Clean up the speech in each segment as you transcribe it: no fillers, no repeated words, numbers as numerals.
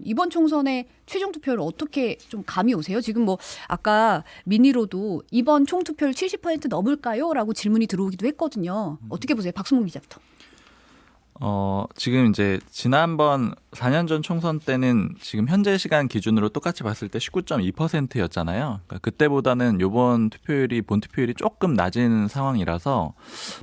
이번 총선의 최종 투표를 어떻게 좀 감이 오세요? 지금 뭐 아까 미니로도 이번 총 투표율 70% 넘을까요? 라고 질문이 들어오기도 했거든요. 어떻게 보세요? 박수몽 기자부터. 지금 이제 지난번 4년 전 총선 때는 지금 현재 시간 기준으로 똑같이 봤을 때 19.2%였잖아요. 그러니까 그때보다는 이번 투표율이 본 투표율이 조금 낮은 상황이라서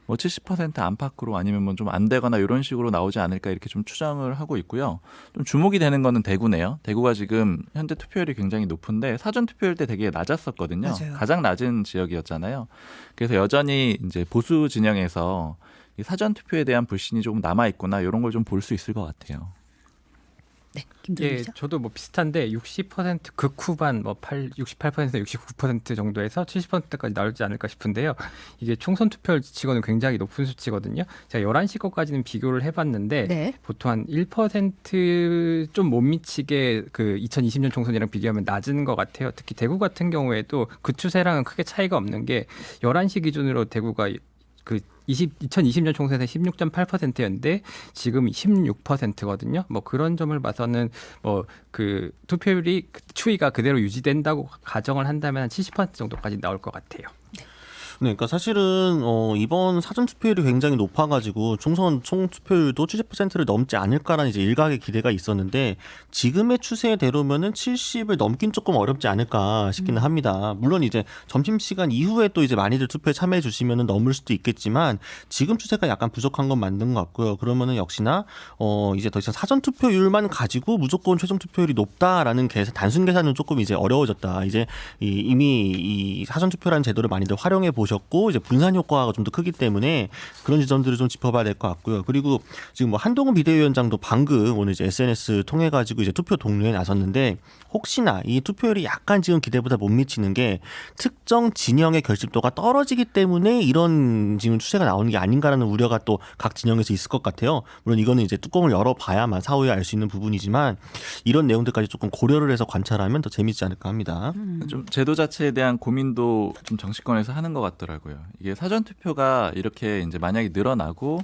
뭐 70% 안팎으로 아니면 뭐 좀 안 되거나 이런 식으로 나오지 않을까 이렇게 좀 추정을 하고 있고요. 좀 주목이 되는 거는 대구네요. 대구가 지금 현재 투표율이 굉장히 높은데 사전 투표율 때 되게 낮았었거든요. 맞아요. 가장 낮은 지역이었잖아요. 그래서 여전히 이제 보수 진영에서 이 사전 투표에 대한 불신이 조금 남아 있구나 이런 걸 좀 볼 수 있을 것 같아요. 네, 김도현 예, 기자. 저도 뭐 비슷한데 60% 극후반 뭐 68% 69% 정도에서 70%까지 나올지 않을까 싶은데요. 이게 총선 투표율 치고는 굉장히 높은 수치거든요. 제가 11시 거까지는 비교를 해봤는데 네. 보통 한 1% 좀 못 미치게 그 2020년 총선이랑 비교하면 낮은 것 같아요. 특히 대구 같은 경우에도 그 추세랑은 크게 차이가 없는 게 11시 기준으로 대구가 그 2020년 총선에 16.8%였는데 지금 16%거든요. 뭐 그런 점을 봐서는 뭐 그 투표율이 추이가 그대로 유지된다고 가정을 한다면 한 70% 정도까지 나올 것 같아요. 네, 그러니까 사실은 이번 사전 투표율이 굉장히 높아가지고 총선 총 투표율도 70%를 넘지 않을까라는 이제 일각의 기대가 있었는데 지금의 추세대로면은 70을 넘긴 조금 어렵지 않을까 싶기는 합니다. 물론 이제 점심 시간 이후에 또 이제 많이들 투표에 참여해 주시면은 넘을 수도 있겠지만 지금 추세가 약간 부족한 건 맞는 것 같고요. 그러면은 역시나 이제 더 이상 사전 투표율만 가지고 무조건 최종 투표율이 높다라는 단순 계산은 조금 이제 어려워졌다. 이제 이미 이 사전 투표라는 제도를 많이들 활용해 보셨고 이제 분산 효과가 좀 더 크기 때문에 그런 지점들을 좀 짚어봐야 될 것 같고요. 그리고 지금 뭐 한동훈 비대위원장도 방금 오늘 이제 SNS 통해 가지고 이제 투표 독려에 나섰는데 혹시나 이 투표율이 약간 지금 기대보다 못 미치는 게 특정 진영의 결집도가 떨어지기 때문에 이런 지금 추세가 나오는 게 아닌가라는 우려가 또 각 진영에서 있을 것 같아요. 물론 이거는 이제 뚜껑을 열어봐야만 사후에 알 수 있는 부분이지만 이런 내용들까지 조금 고려를 해서 관찰하면 더 재밌지 않을까 합니다. 좀 제도 자체에 대한 고민도 좀 정치권에서 하는 것 같더라고요. 이게 사전 투표가 이렇게 이제 만약에 늘어나고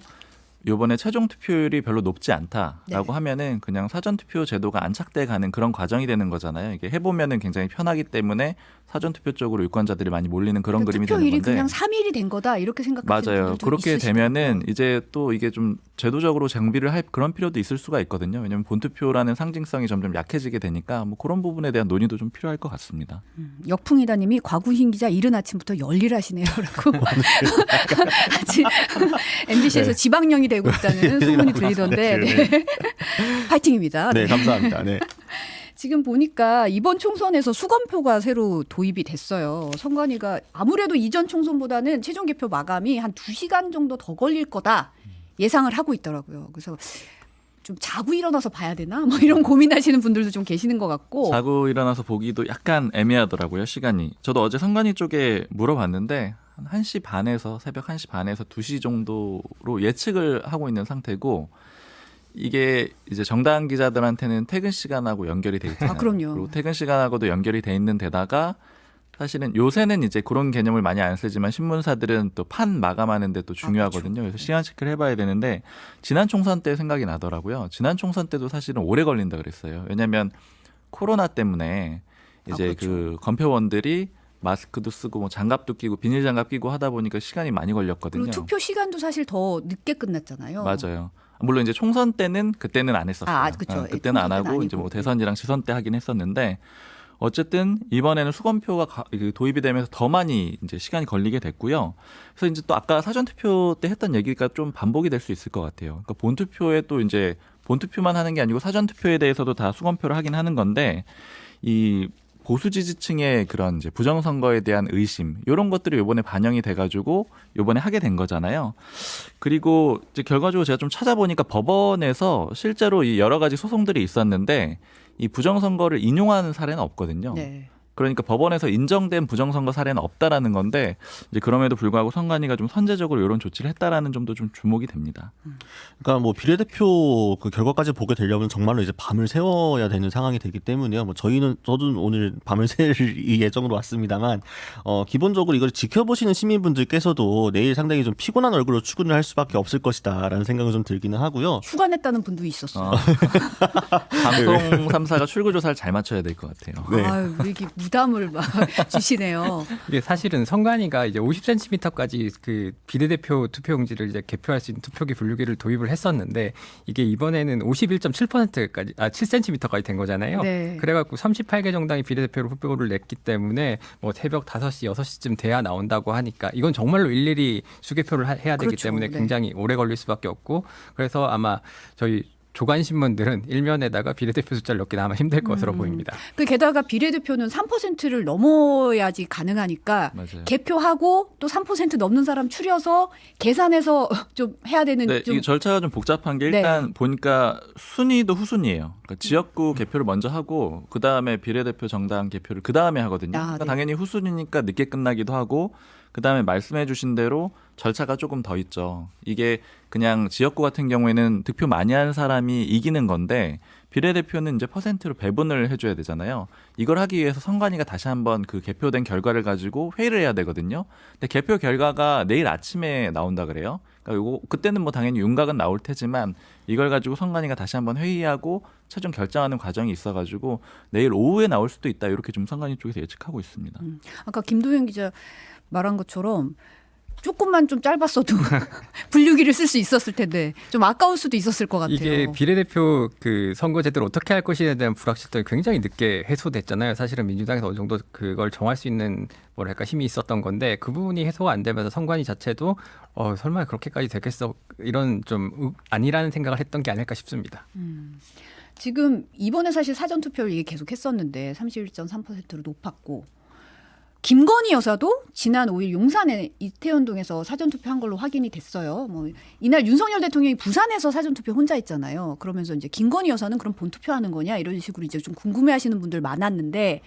이번에 최종 투표율이 별로 높지 않다라고 네. 하면은 그냥 사전 투표 제도가 안착돼 가는 그런 과정이 되는 거잖아요. 이게 해보면은 굉장히 편하기 때문에 사전 투표 쪽으로 유권자들이 많이 몰리는 그런 그림이 되는 투표일이 건데. 그냥 3일이 된 거다 이렇게 생각하시는 맞아요. 분들도 그렇게 있으시고. 되면은 이제 또 이게 좀 제도적으로 장비를 할 그런 필요도 있을 수가 있거든요. 왜냐하면 본투표라는 상징성이 점점 약해지게 되니까 뭐 그런 부분에 대한 논의도 좀 필요할 것 같습니다. 역풍이다님이 과구신 기자 이른 아침부터 열일하시네요라고 아침 MBC에서 네. 지방령이 되고 있다는 소문이 들리던데 네. 파이팅입니다. 네, 감사합니다. 네. 지금 보니까 이번 총선에서 수검표가 새로 도입이 됐어요. 선관위가 아무래도 이전 총선보다는 최종 개표 마감이 한 2시간 정도 더 걸릴 거다 예상을 하고 있더라고요. 그래서 좀 자고 일어나서 봐야 되나? 뭐 이런 고민하시는 분들도 좀 계시는 것 같고. 자고 일어나서 보기도 약간 애매하더라고요, 시간이. 저도 어제 선관위 쪽에 물어봤는데 한 1시 반에서 새벽 1시 반에서 2시 정도로 예측을 하고 있는 상태고 이게 이제 정당 기자들한테는 퇴근 시간하고 연결이 돼 있잖아요. 아, 그럼요. 그리고 퇴근 시간하고도 연결이 돼 있는 데다가 사실은 요새는 이제 그런 개념을 많이 안 쓰지만 신문사들은 또 판 마감하는 데 또 중요하거든요. 그래서 시간 체크를 해봐야 되는데 지난 총선 때 생각이 나더라고요. 지난 총선 때도 사실은 오래 걸린다 그랬어요. 왜냐하면 코로나 때문에 이제 그렇죠. 그 검표원들이 마스크도 쓰고 뭐 장갑도 끼고 비닐 장갑 끼고 하다 보니까 시간이 많이 걸렸거든요. 그리고 투표 시간도 사실 더 늦게 끝났잖아요. 맞아요. 물론 이제 총선 때는 그때는 안 했었어요. 아, 그쵸. 그때는 안 총선 때는 하고 이제 뭐 아니고. 대선이랑 지선 때 하긴 했었는데 어쨌든 이번에는 수검표가 도입이 되면서 더 많이 이제 시간이 걸리게 됐고요. 그래서 이제 또 아까 사전 투표 때 했던 얘기가 좀 반복이 될 수 있을 것 같아요. 그러니까 본 투표에 또 이제 본 투표만 하는 게 아니고 사전 투표에 대해서도 다 수검표를 하긴 하는 건데 이 보수 지지층의 그런 이제 부정선거에 대한 의심 이런 것들이 이번에 반영이 돼가지고 이번에 하게 된 거잖아요. 그리고 이제 결과적으로 제가 좀 찾아보니까 법원에서 실제로 이 여러 가지 소송들이 있었는데 이 부정선거를 인용하는 사례는 없거든요. 네. 그러니까 법원에서 인정된 부정선거 사례는 없다라는 건데 이제 그럼에도 불구하고 선관위가 좀 선제적으로 이런 조치를 했다라는 점도 좀 주목이 됩니다. 그러니까 뭐 비례대표 그 결과까지 보게 되려면 정말로 이제 밤을 새워야 되는 상황이 되기 때문에요. 뭐 저도 오늘 밤을 새울 예정으로 왔습니다만 기본적으로 이걸 지켜보시는 시민분들께서도 내일 상당히 좀 피곤한 얼굴로 출근을 할 수밖에 없을 것이다라는 생각은 좀 들기는 하고요. 휴가 냈다는 분도 있었어요. 방송 3사가 출구 조사를 잘 맞춰야 될 것 같아요. 네. 아유, 왜 이렇게 부담을 막 주시네요. 이게 사실은 선관위가 이제 50cm까지 그 비례대표 투표용지를 이제 개표할 수 있는 투표기 분류기를 도입을 했었는데 이게 이번에는 51.7%까지 7cm까지 된 거잖아요. 네. 그래갖고 38개 정당이 비례대표로 투표를 냈기 때문에 뭐 새벽 5시, 6시쯤 돼야 나온다고 하니까 이건 정말로 일일이 수개표를 해야 되기 그렇죠. 때문에 네. 굉장히 오래 걸릴 수밖에 없고 그래서 아마 저희 조간신문들은 일면에다가 비례대표 숫자를 넣기는 아마 힘들 것으로 보입니다. 그 게다가 비례대표는 3%를 넘어야지 가능하니까 맞아요. 개표하고 또 3% 넘는 사람 추려서 계산해서 좀 해야 되는 네, 좀 이게 절차가 좀 복잡한 게 일단 보니까 순위도 후순위예요. 그러니까 지역구 개표를 먼저 하고 그 다음에 비례대표 정당 개표를 그 다음에 하거든요. 아, 그러니까 네. 당연히 후순위니까 늦게 끝나기도 하고 그 다음에 말씀해주신 대로 절차가 조금 더 있죠. 이게 그냥 지역구 같은 경우에는 득표 많이 한 사람이 이기는 건데 비례대표는 이제 퍼센트로 배분을 해줘야 되잖아요. 이걸 하기 위해서 선관위가 다시 한번 그 개표된 결과를 가지고 회의를 해야 되거든요. 근데 개표 결과가 내일 아침에 나온다 그래요. 그러니까 요거 그때는 뭐 당연히 윤곽은 나올 테지만 이걸 가지고 선관위가 다시 한번 회의하고 최종 결정하는 과정이 있어가지고 내일 오후에 나올 수도 있다 이렇게 좀 선관위 쪽에서 예측하고 있습니다. 아까 김도현 기자 말한 것처럼 조금만 좀 짧았어도 분류기를 쓸 수 있었을 텐데 좀 아까울 수도 있었을 것 같아요. 이게 비례대표 그 선거제도를 어떻게 할 것이냐에 대한 불확실성이 굉장히 늦게 해소됐잖아요. 사실은 민주당에서 어느 정도 그걸 정할 수 있는 뭐랄까 힘이 있었던 건데 그 부분이 해소가 안 되면서 선관위 자체도 설마 그렇게까지 되겠어 이런 좀 아니라는 생각을 했던 게 아닐까 싶습니다. 지금 이번에 사실 사전투표를 이게 계속 했었는데 31.3%로 높았고 김건희 여사도 지난 5일 용산의 이태원동에서 사전투표한 걸로 확인이 됐어요. 뭐 이날 윤석열 대통령이 부산에서 사전투표 혼자 했잖아요. 그러면서 이제 김건희 여사는 그럼 본투표하는 거냐 이런 식으로 이제 좀 궁금해하시는 분들 많았는데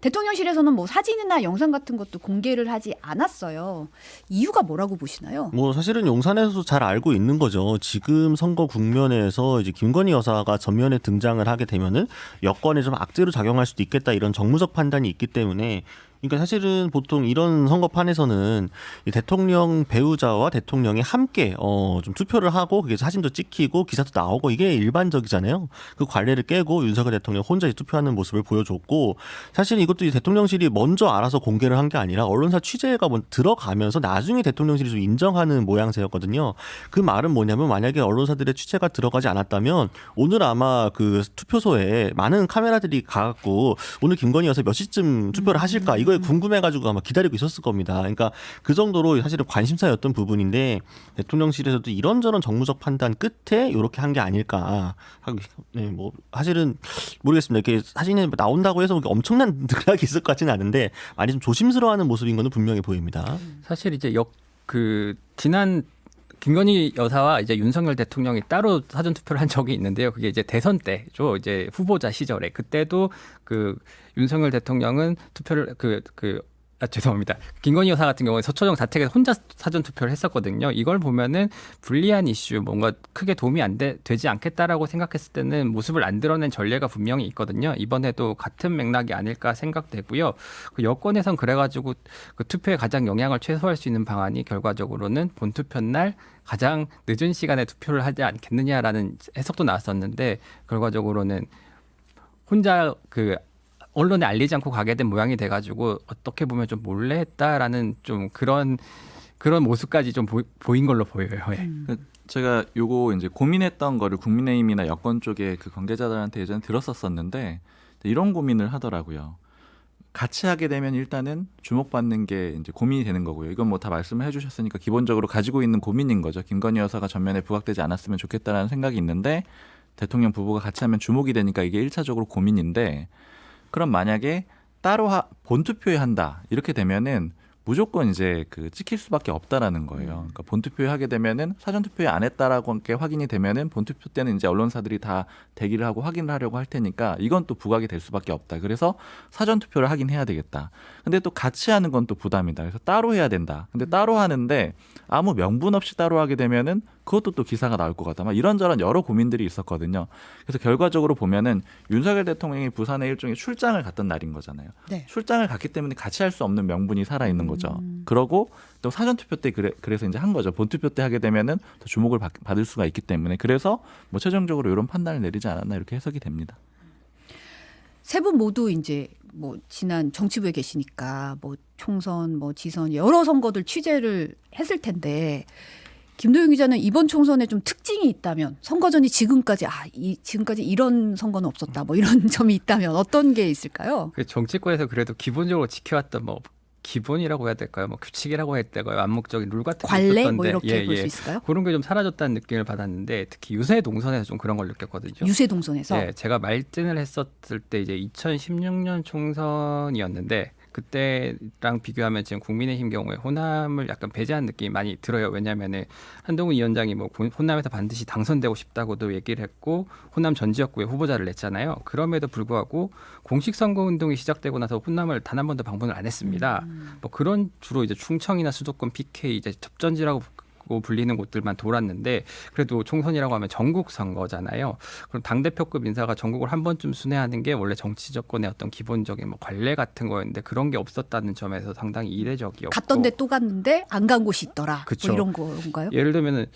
대통령실에서는 뭐 사진이나 영상 같은 것도 공개를 하지 않았어요. 이유가 뭐라고 보시나요? 뭐 사실은 용산에서도 잘 알고 있는 거죠. 지금 선거 국면에서 이제 김건희 여사가 전면에 등장을 하게 되면은 여권에 좀 악재로 작용할 수도 있겠다 이런 정무적 판단이 있기 때문에 그러니까 사실은 보통 이런 선거판에서는 이 대통령 배우자와 대통령이 함께 좀 투표를 하고 그게 사진도 찍히고 기사도 나오고 이게 일반적이잖아요. 그 관례를 깨고 윤석열 대통령 혼자 투표하는 모습을 보여줬고 사실 이것도 이 대통령실이 먼저 알아서 공개를 한 게 아니라 언론사 취재가 들어가면서 나중에 대통령실이 좀 인정하는 모양새였거든요. 그 말은 뭐냐면 만약에 언론사들의 취재가 들어가지 않았다면 오늘 아마 그 투표소에 많은 카메라들이 가갖고 오늘 김건희 여사 몇 시쯤 투표를 하실까 이거에 궁금해가지고 아마 기다리고 있었을 겁니다. 그러니까 그 정도로 사실은 관심사였던 부분인데 대통령실에서도 이런저런 정무적 판단 끝에 이렇게 한 게 아닐까 하고 네, 뭐 사실은 모르겠습니다. 이렇게 사진에 나온다고 해서 엄청난 능력이 있을 것 같지는 않은데 많이 좀 조심스러워하는 모습인 거는 분명히 보입니다. 사실 이제 지난 김건희 여사와 이제 윤석열 대통령이 따로 사전 투표를 한 적이 있는데요. 그게 이제 대선 때죠. 이제 후보자 시절에 그때도 그 윤석열 대통령은 투표를 죄송합니다. 김건희 여사 같은 경우는 서초동 자택에서 혼자 사전 투표를 했었거든요. 이걸 보면은 불리한 이슈, 뭔가 크게 도움이 되지 않겠다라고 생각했을 때는 모습을 안 드러낸 전례가 분명히 있거든요. 이번에도 같은 맥락이 아닐까 생각되고요. 그 여권에선 그래가지고 그 투표에 가장 영향을 최소화할 수 있는 방안이 결과적으로는 본투표 날 가장 늦은 시간에 투표를 하지 않겠느냐라는 해석도 나왔었는데 결과적으로는 혼자 언론에 알리지 않고 가게 된 모양이 돼가지고 어떻게 보면 좀 몰래 했다라는 좀 그런 모습까지 좀 보인 걸로 보여요. 예. 제가 요거 이제 고민했던 거를 국민의힘이나 여권 쪽에 그 관계자들한테 예전에 들었었는데 이런 고민을 하더라고요. 같이 하게 되면 일단은 주목받는 게 이제 고민이 되는 거고요. 이건 뭐 다 말씀을 해주셨으니까 기본적으로 가지고 있는 고민인 거죠. 김건희 여사가 전면에 부각되지 않았으면 좋겠다라는 생각이 있는데 대통령 부부가 같이 하면 주목이 되니까 이게 1차적으로 고민인데 그럼 만약에 따로 본투표에 한다 이렇게 되면은 무조건 이제 그 찍힐 수밖에 없다라는 거예요. 그러니까 본투표에 하게 되면은 사전투표에 안 했다라고 함께 확인이 되면은 본투표 때는 이제 언론사들이 다 대기를 하고 확인을 하려고 할 테니까 이건 또 부각이 될 수밖에 없다. 그래서 사전투표를 하긴 해야 되겠다. 근데 또 같이 하는 건 또 부담이다. 그래서 따로 해야 된다. 근데 따로 하는데 아무 명분 없이 따로 하게 되면은 그것도 또 기사가 나올 것 같다. 막 이런저런 여러 고민들이 있었거든요. 그래서 결과적으로 보면은 윤석열 대통령이 부산에 일종의 출장을 갔던 날인 거잖아요. 네. 출장을 갔기 때문에 같이 할 수 없는 명분이 살아 있는 거죠. 그러고 또 사전투표 때 그래서 이제 한 거죠. 본투표 때 하게 되면은 더 주목을 받을 수가 있기 때문에 그래서 뭐 최종적으로 이런 판단을 내리지 않았나 이렇게 해석이 됩니다. 세 분 모두 이제 뭐 지난 정치부에 계시니까 뭐 총선, 뭐 지선 여러 선거들 취재를 했을 텐데 김도영 기자는 이번 총선에 좀 특징이 있다면 선거전이 지금까지 지금까지 이런 선거는 없었다 뭐 이런 점이 있다면 어떤 게 있을까요? 그 정치권에서 그래도 기본적으로 지켜왔던 뭐 기본이라고 해야 될까요? 뭐 규칙이라고 해야 될까요? 암묵적인 룰 같은 게 관례 있었던데 뭐 이렇게 볼 수 있을까요? 그런 게 좀 사라졌다는 느낌을 받았는데 특히 유세 동선에서 좀 그런 걸 느꼈거든요. 유세 동선에서 네, 제가 말진을 했었을 때 이제 2016년 총선이었는데 그때랑 비교하면 지금 국민의힘 경우에 호남을 약간 배제한 느낌이 많이 들어요. 왜냐하면은 한동훈 위원장이 뭐 호남에서 반드시 당선되고 싶다고도 얘기를 했고 호남 전 지역구에 후보자를 냈잖아요. 그럼에도 불구하고 공식 선거 운동이 시작되고 나서 호남을 단 한 번도 방문을 안 했습니다. 뭐 그런 주로 이제 충청이나 수도권 PK 이제 접전지라고 불리는 곳들만 돌았는데 그래도 총선이라고 하면 전국 선거잖아요. 그럼 당대표급 인사가 전국을 한 번쯤 순회하는 게 원래 정치 정권의 어떤 기본적인 뭐 관례 같은 거였는데 그런 게 없었다는 점에서 상당히 이례적이었고 갔던데 또 갔는데 안 간 곳이 있더라. 그쵸. 뭐 이런 건가요? 예를 들면은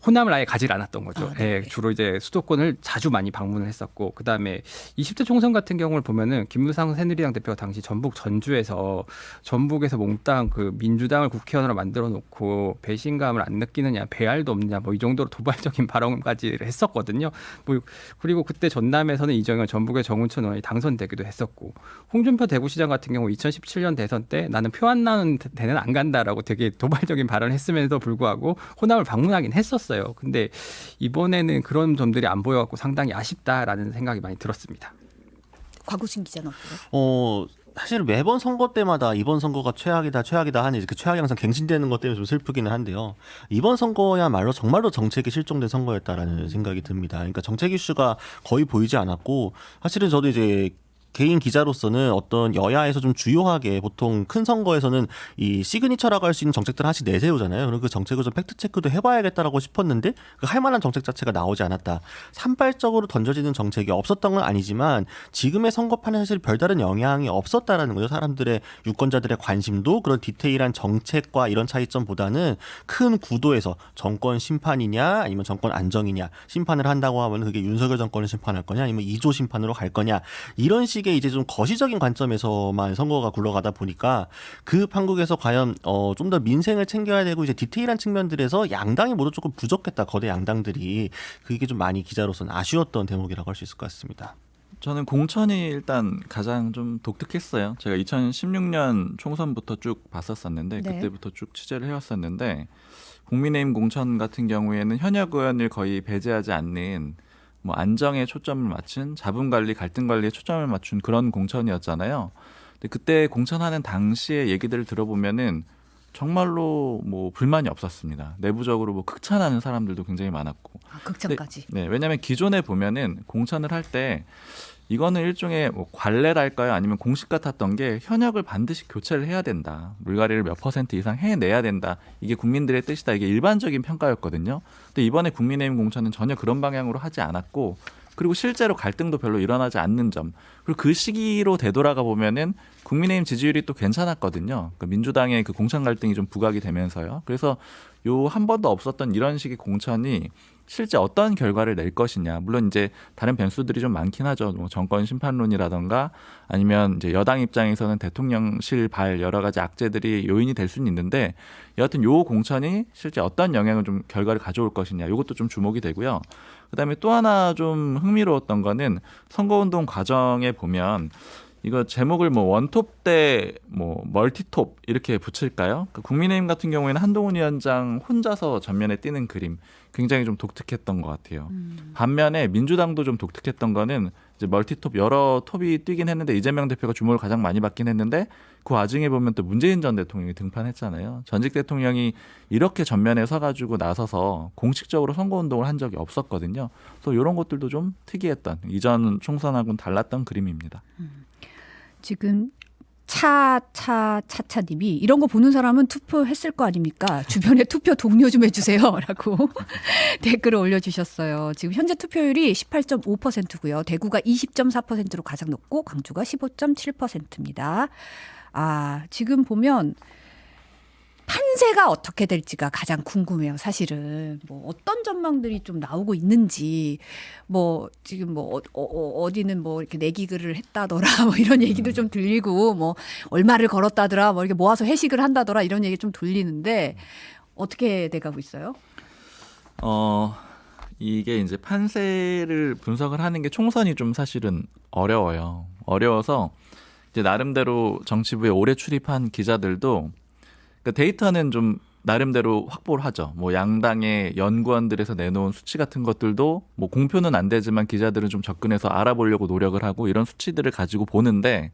호남을 아예 가지 않았던 거죠. 아, 네. 예, 주로 이제 수도권을 자주 많이 방문을 했었고 그다음에 20대 총선 같은 경우를 보면은 김무상 새누리당 대표가 당시 전북 전주에서 전북에서 몽땅 그 민주당을 국회의원으로 만들어 놓고 배신감을 안 느끼느냐 배알도 없느냐 뭐 이 정도로 도발적인 발언까지 했었거든요. 뭐 그리고 그때 전남에서는 이정현 전북의 정운천 의원이 당선되기도 했었고 홍준표 대구시장 같은 경우 2017년 대선 때 나는 표 안 나는 데는 안 간다라고 되게 도발적인 발언을 했음에도 불구하고 호남을 방문하긴 했었어요. 근데 이번에는 그런 점들이 안 보여갖고 상당히 아쉽다라는 생각이 많이 들었습니다. 곽우신 기자는 어때요? 사실 매번 선거 때마다 이번 선거가 최악이다 하니 그 최악이 항상 갱신되는 것 때문에 좀 슬프기는 한데요. 이번 선거야말로 정말로 정책이 실종된 선거였다라는 생각이 듭니다. 그러니까 정책 이슈가 거의 보이지 않았고 사실은 저도 이제 개인 기자로서는 어떤 여야에서 좀 주요하게 보통 큰 선거에서는 이 시그니처라고 할 수 있는 정책들을 하나씩 내세우잖아요. 그럼 그 정책을 좀 팩트 체크도 해봐야겠다라고 싶었는데 그 할 만한 정책 자체가 나오지 않았다. 산발적으로 던져지는 정책이 없었던 건 아니지만 지금의 선거판에 사실 별다른 영향이 없었다라는 거죠. 사람들의 유권자들의 관심도 그런 디테일한 정책과 이런 차이점보다는 큰 구도에서 정권 심판이냐 아니면 정권 안정이냐 심판을 한다고 하면 그게 윤석열 정권을 심판할 거냐 아니면 2조 심판으로 갈 거냐 이런 식의 이제 좀 거시적인 관점에서만 선거가 굴러가다 보니까 그 판국에서 과연 좀 더 민생을 챙겨야 되고 이제 디테일한 측면들에서 양당이 모두 조금 부족했다. 거대 양당들이 그게 좀 많이 기자로서는 아쉬웠던 대목이라고 할 수 있을 것 같습니다. 저는 공천이 일단 가장 좀 독특했어요. 제가 2016년 총선부터 쭉 봤었었는데 네. 그때부터 쭉 취재를 해왔었는데 국민의힘 공천 같은 경우에는 현역 의원을 거의 배제하지 않는 뭐 안정에 초점을 맞춘 자본관리, 갈등관리에 초점을 맞춘 그런 공천이었잖아요. 근데 그때 공천하는 당시의 얘기들을 들어보면은 정말로 뭐 불만이 없었습니다. 내부적으로 뭐 극찬하는 사람들도 굉장히 많았고. 극찬까지. 네, 왜냐하면 기존에 보면은 공천을 할 때 이거는 일종의 뭐 관례랄까요? 아니면 공식 같았던 게 현역을 반드시 교체를 해야 된다. 물갈이를 몇 % 이상 해내야 된다. 이게 국민들의 뜻이다. 이게 일반적인 평가였거든요. 근데 이번에 국민의힘 공천은 전혀 그런 방향으로 하지 않았고 그리고 실제로 갈등도 별로 일어나지 않는 점. 그리고 그 시기로 되돌아가 보면은 국민의힘 지지율이 또 괜찮았거든요. 그 민주당의 그 공천 갈등이 좀 부각이 되면서요. 그래서 요 한 번도 없었던 이런 식의 공천이 실제 어떤 결과를 낼 것이냐. 물론 이제 다른 변수들이 좀 많긴 하죠. 뭐 정권 심판론이라던가 아니면 이제 여당 입장에서는 대통령실 발 여러 가지 악재들이 요인이 될 수는 있는데 여하튼 요 공천이 실제 어떤 영향을 좀 결과를 가져올 것이냐. 이것도 좀 주목이 되고요. 그다음에 또 하나 좀 흥미로웠던 거는 선거운동 과정에 보면 이거 제목을 뭐 원톱 대 뭐 멀티톱 이렇게 붙일까요? 그러니까 국민의힘 같은 경우에는 한동훈 위원장 혼자서 전면에 뛰는 그림 굉장히 좀 독특했던 것 같아요. 반면에 민주당도 좀 독특했던 거는 이제 멀티톱 여러 톱이 뛰긴 했는데 이재명 대표가 주목을 가장 많이 받긴 했는데 그 와중에 보면 또 문재인 전 대통령이 등판했잖아요. 전직 대통령이 이렇게 전면에 서가지고 나서서 공식적으로 선거운동을 한 적이 없었거든요. 또 이런 것들도 좀 특이했던 이전 총선하고는 달랐던 그림입니다. 지금 차차님이 이런 거 보는 사람은 투표했을 거 아닙니까? 주변에 투표 독려 좀 해주세요라고 댓글을 올려주셨어요. 지금 현재 투표율이 18.5%고요. 대구가 20.4%로 가장 높고 광주가 15.7%입니다. 아, 지금 보면 판세가 어떻게 될지가 가장 궁금해요. 사실은 뭐 어떤 전망들이 좀 나오고 있는지 뭐 지금 뭐 어디는 뭐 이렇게 내기글을 했다더라 뭐 이런 얘기도 좀 들리고 뭐 얼마를 걸었다더라 뭐 이렇게 모아서 회식을 한다더라 이런 얘기 좀 들리는데 어떻게 돼가고 있어요? 이게 이제 판세를 분석을 하는 게 총선이 좀 사실은 어려워요. 어려워서 이제 나름대로 정치부에 오래 출입한 기자들도 그러니까 데이터는 좀 나름대로 확보를 하죠. 뭐 양당의 연구원들에서 내놓은 수치 같은 것들도 뭐 공표는 안 되지만 기자들은 좀 접근해서 알아보려고 노력을 하고 이런 수치들을 가지고 보는데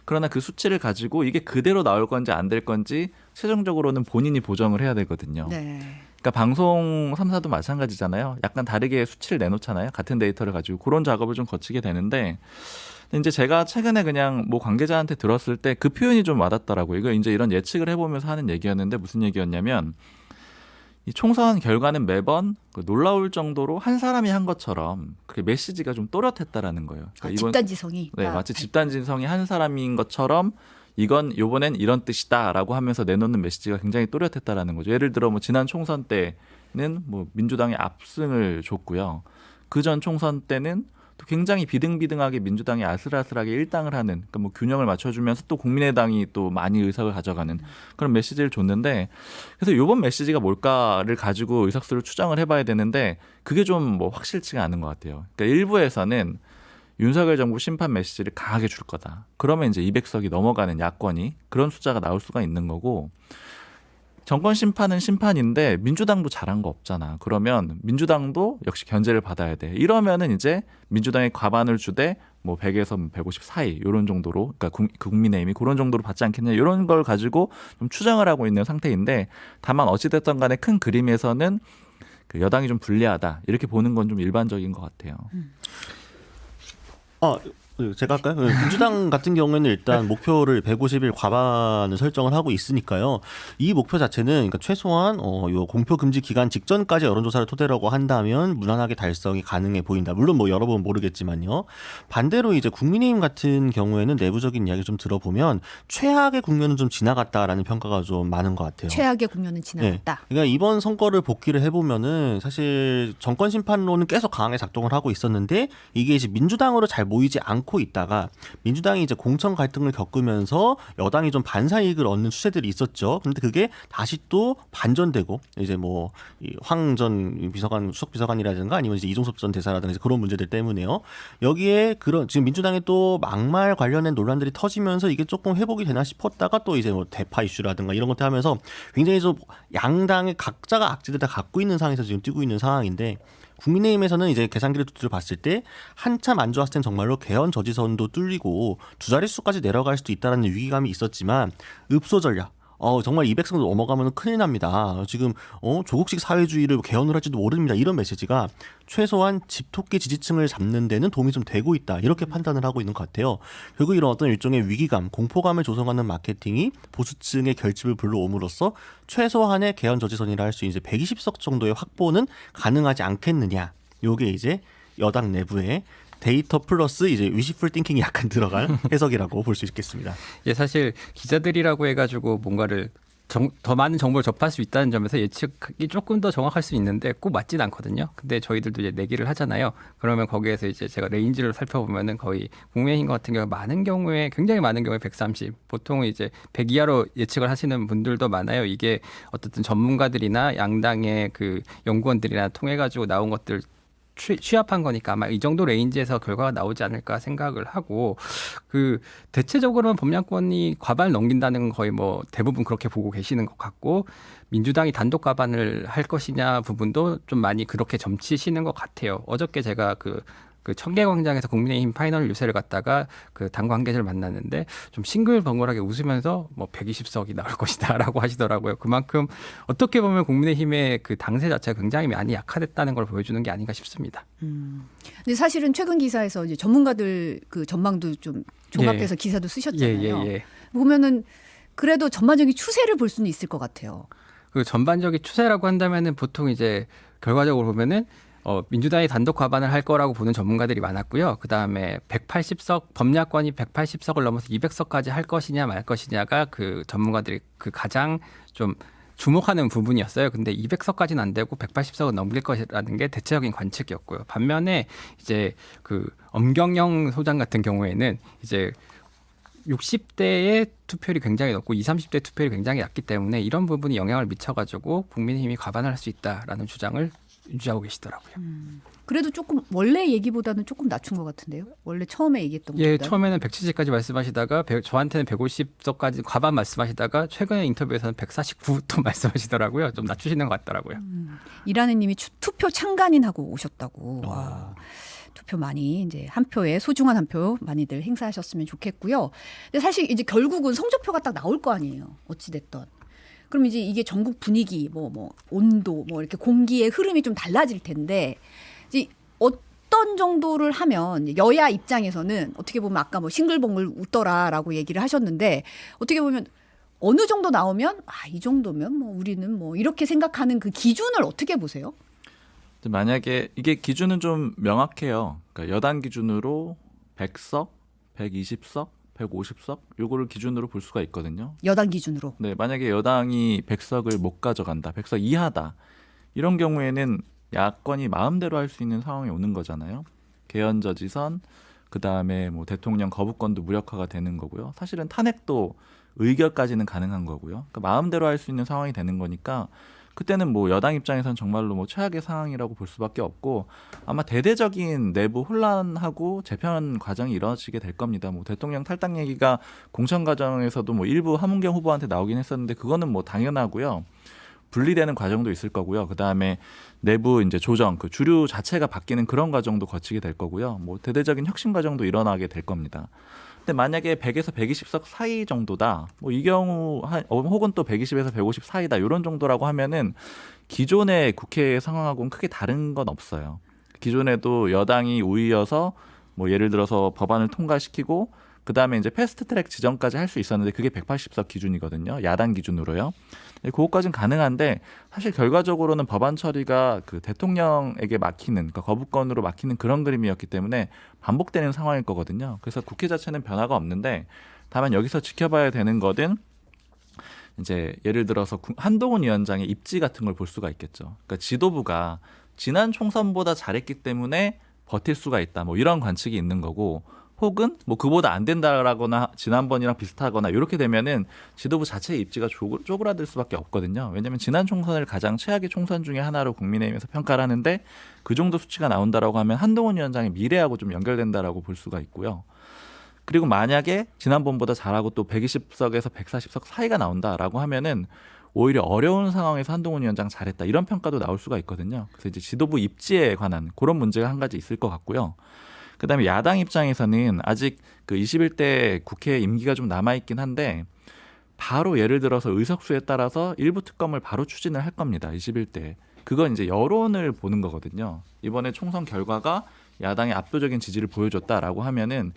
그러나 그 수치를 가지고 이게 그대로 나올 건지 안 될 건지 최종적으로는 본인이 보정을 해야 되거든요. 네. 그러니까 방송 3사도 마찬가지잖아요. 약간 다르게 수치를 내놓잖아요. 같은 데이터를 가지고 그런 작업을 좀 거치게 되는데 이제 제가 최근에 그냥 뭐 관계자한테 들었을 때 그 표현이 좀 와닿더라고요. 이거 이제 이런 예측을 해보면서 하는 얘기였는데 무슨 얘기였냐면 이 총선 결과는 매번 놀라울 정도로 한 사람이 한 것처럼 그 메시지가 좀 또렷했다라는 거예요. 그러니까 집단지성이. 네, 마치 집단지성이 한 사람인 것처럼 이건 요번엔 이런 뜻이다라고 하면서 내놓는 메시지가 굉장히 또렷했다라는 거죠. 예를 들어 뭐 지난 총선 때는 뭐 민주당이 압승을 줬고요. 그전 총선 때는 또 굉장히 비등비등하게 민주당이 아슬아슬하게 일당을 하는 그러니까 뭐 균형을 맞춰주면서 또 국민의당이 또 많이 의석을 가져가는 그런 메시지를 줬는데 그래서 이번 메시지가 뭘까를 가지고 의석수를 추정을 해봐야 되는데 그게 좀 뭐 확실치가 않은 것 같아요. 그러니까 일부에서는 윤석열 정부 심판 메시지를 강하게 줄 거다. 그러면 이제 200석이 넘어가는 야권이 그런 숫자가 나올 수가 있는 거고 정권 심판은 심판인데 민주당도 잘한 거 없잖아. 그러면 민주당도 역시 견제를 받아야 돼. 이러면은 이제 민주당이 과반을 주되 뭐 100에서 150 사이 이런 정도로 그러니까 국민의힘이 그런 정도로 받지 않겠냐 이런 걸 가지고 좀 추정을 하고 있는 상태인데 다만 어찌됐든 간에 큰 그림에서는 그 여당이 좀 불리하다 이렇게 보는 건 좀 일반적인 것 같아요. 제가 할까요? 민주당 같은 경우에는 일단 목표를 150일 과반을 설정을 하고 있으니까요. 이 목표 자체는 그러니까 최소한 요 공표 금지 기간 직전까지 여론조사를 토대라고 한다면 무난하게 달성이 가능해 보인다. 물론 뭐 여러분 모르겠지만요. 반대로 이제 국민의힘 같은 경우에는 내부적인 이야기 좀 들어보면 최악의 국면은 좀 지나갔다라는 평가가 좀 많은 것 같아요. 최악의 국면은 지나갔다. 네. 그러니까 이번 선거를 복기를 해보면은 사실 정권 심판론은 계속 강하게 작동을 하고 있었는데 이게 이제 민주당으로 잘 모이지 않고 있다가 민주당이 이제 공천 갈등을 겪으면서 여당이 좀 반사이익을 얻는 추세들이 있었죠. 근데 그게 다시 또 반전되고 이제 뭐 황 전 비서관 수석 비서관이라든가 아니면 이제 이종섭 전 대사라든가 그런 문제들 때문에요. 여기에 그런 지금 민주당의 또 막말 관련된 논란들이 터지면서 이게 조금 회복이 되나 싶었다가 또 이제 뭐 대파 이슈라든가 이런 것들 하면서 굉장히 좀 양당의 각자가 악재들 다 갖고 있는 상황에서 지금 뛰고 있는 상황인데 국민의힘에서는 이제 계산기를 두드려 봤을 때 한참 안 좋았을 땐 정말로 개헌 저지선도 뚫리고 두 자릿수까지 내려갈 수도 있다는 위기감이 있었지만 읍소 전략. 정말 200석 넘어가면 큰일 납니다. 지금 조국식 사회주의를 개헌을 할지도 모릅니다. 이런 메시지가 최소한 집토끼 지지층을 잡는 데는 도움이 좀 되고 있다. 이렇게 판단을 하고 있는 것 같아요. 결국 이런 어떤 일종의 위기감, 공포감을 조성하는 마케팅이 보수층의 결집을 불러옴으로써 최소한의 개헌 저지선이라 할 수 있는 이제 120석 정도의 확보는 가능하지 않겠느냐. 요게 이제 여당 내부의 데이터 플러스 이제 위시풀 띵킹이 약간 들어간 해석이라고 볼 수 있겠습니다. 예, 사실 기자들이라고 해가지고 뭔가를 더 많은 정보를 접할 수 있다는 점에서 예측이 조금 더 정확할 수 있는데 꼭 맞진 않거든요. 근데 저희들도 이제 내기를 하잖아요. 그러면 거기에서 이제 제가 레인지를 살펴보면은 거의 국민의힘 같은 경우 굉장히 많은 경우에 130, 보통은 이제 100 이하로 예측을 하시는 분들도 많아요. 이게 어떻든 전문가들이나 양당의 그 연구원들이나 통해 가지고 나온 것들 취합한 거니까 아마 이 정도 레인지에서 결과가 나오지 않을까 생각을 하고 그 대체적으로는 범야권이 과반을 넘긴다는 건 거의 뭐 대부분 그렇게 보고 계시는 것 같고 민주당이 단독 과반을 할 것이냐 부분도 좀 많이 그렇게 점치시는 것 같아요. 어저께 제가 그 그 청계광장에서 국민의힘 파이널 유세를 갔다가 그 당 관계자를 만났는데 좀 싱글벙글하게 웃으면서 뭐 120석이 나올 것이다라고 하시더라고요. 그만큼 어떻게 보면 국민의힘의 그 당세 자체가 굉장히 많이 약화됐다는 걸 보여주는 게 아닌가 싶습니다. 근데 사실은 최근 기사에서 이제 전문가들 그 전망도 좀 종합해서 기사도 쓰셨잖아요. 보면은 그래도 전반적인 추세를 볼 수는 있을 것 같아요. 그 전반적인 추세라고 한다면은 보통 이제 결과적으로 보면은 민주당이 단독 과반을 할 거라고 보는 전문가들이 많았고요. 그 다음에 180석 범야권이 180석을 넘어서 200석까지 할 것이냐 말 것이냐가 그 전문가들이 그 가장 좀 주목하는 부분이었어요. 근데 200석까지는 안 되고 180석은 넘길 것이라는 게 대체적인 관측이었고요. 반면에 이제 그 엄경영 소장 같은 경우에는 이제 60대의 투표율이 굉장히 높고 20, 30대 투표율이 굉장히 낮기 때문에 이런 부분이 영향을 미쳐가지고 국민의힘이 과반을 할 수 있다라는 주장을 유지하고 계시더라고요. 그래도 조금 원래 얘기보다는 조금 낮춘 것 같은데요. 원래 처음에 얘기했던 예, 것보다. 처음에는 170까지 말씀하시다가 저한테는 150석까지 과반 말씀하시다가 최근에 인터뷰에서는 149또 말씀하시더라고요. 좀 낮추시는 것 같더라고요. 이라는 님이 투표 참관인하고 오셨다고. 와. 투표 많이 이제 한 표에 소중한 한 표 많이들 행사하셨으면 좋겠고요. 근데 사실 이제 결국은 성적표가 딱 나올 거 아니에요. 어찌 됐던. 그럼 이제 이게 전국 분위기, 뭐 온도, 뭐 이렇게 공기의 흐름이 좀 달라질 텐데 이제 어떤 정도를 하면 여야 입장에서는 어떻게 보면 아까 뭐 싱글벙글 웃더라라고 얘기를 하셨는데 어떻게 보면 어느 정도 나오면 이 정도면 뭐 우리는 뭐 이렇게 생각하는 그 기준을 어떻게 보세요? 만약에 이게 기준은 좀 명확해요. 그러니까 여당 기준으로 100석, 120석, 150석 요거를 기준으로 볼 수가 있거든요. 여당 기준으로. 네, 만약에 여당이 100석을 못 가져간다, 100석 이하다 이런 경우에는 야권이 마음대로 할 수 있는 상황이 오는 거잖아요. 개헌저지선, 그 다음에 뭐 대통령 거부권도 무력화가 되는 거고요. 사실은 탄핵도 의결까지는 가능한 거고요. 그러니까 마음대로 할 수 있는 상황이 되는 거니까 그때는 뭐 여당 입장에서는 정말로 뭐 최악의 상황이라고 볼 수밖에 없고 아마 대대적인 내부 혼란하고 재편 과정이 이루어지게 될 겁니다. 뭐 대통령 탈당 얘기가 공천 과정에서도 뭐 일부 하문경 후보한테 나오긴 했었는데 그거는 뭐 당연하고요. 분리되는 과정도 있을 거고요. 그 다음에 내부 이제 조정, 그 주류 자체가 바뀌는 그런 과정도 거치게 될 거고요. 뭐 대대적인 혁신 과정도 일어나게 될 겁니다. 근데 만약에 100에서 120석 사이 정도다. 뭐 이 경우 혹은 또 120에서 150 사이다. 이런 정도라고 하면은 기존의 국회 상황하고는 크게 다른 건 없어요. 기존에도 여당이 우위여서 뭐 예를 들어서 법안을 통과시키고 그다음에 이제 패스트트랙 지정까지 할 수 있었는데 그게 180석 기준이거든요. 야당 기준으로요. 그것까지는 가능한데 사실 결과적으로는 법안 처리가 그 대통령에게 막히는 그러니까 거부권으로 막히는 그런 그림이었기 때문에 반복되는 상황일 거거든요. 그래서 국회 자체는 변화가 없는데 다만 여기서 지켜봐야 되는 것은 이제 예를 들어서 한동훈 위원장의 입지 같은 걸 볼 수가 있겠죠. 그러니까 지도부가 지난 총선보다 잘했기 때문에 버틸 수가 있다. 뭐 이런 관측이 있는 거고 혹은 뭐 그보다 안 된다라거나 지난번이랑 비슷하거나 이렇게 되면은 지도부 자체의 입지가 쪼그라들 수밖에 없거든요. 왜냐하면 지난 총선을 가장 최악의 총선 중에 하나로 국민의힘에서 평가를 하는데 그 정도 수치가 나온다라고 하면 한동훈 위원장의 미래하고 좀 연결된다라고 볼 수가 있고요. 그리고 만약에 지난번보다 잘하고 또 120석에서 140석 사이가 나온다라고 하면은 오히려 어려운 상황에서 한동훈 위원장 잘했다 이런 평가도 나올 수가 있거든요. 그래서 이제 지도부 입지에 관한 그런 문제가 한 가지 있을 것 같고요. 그다음에 야당 입장에서는 아직 그 21대 국회 임기가 좀 남아있긴 한데 바로 예를 들어서 의석수에 따라서 일부 특검을 바로 추진을 할 겁니다. 21대. 그건 이제 여론을 보는 거거든요. 이번에 총선 결과가 야당의 압도적인 지지를 보여줬다라고 하면은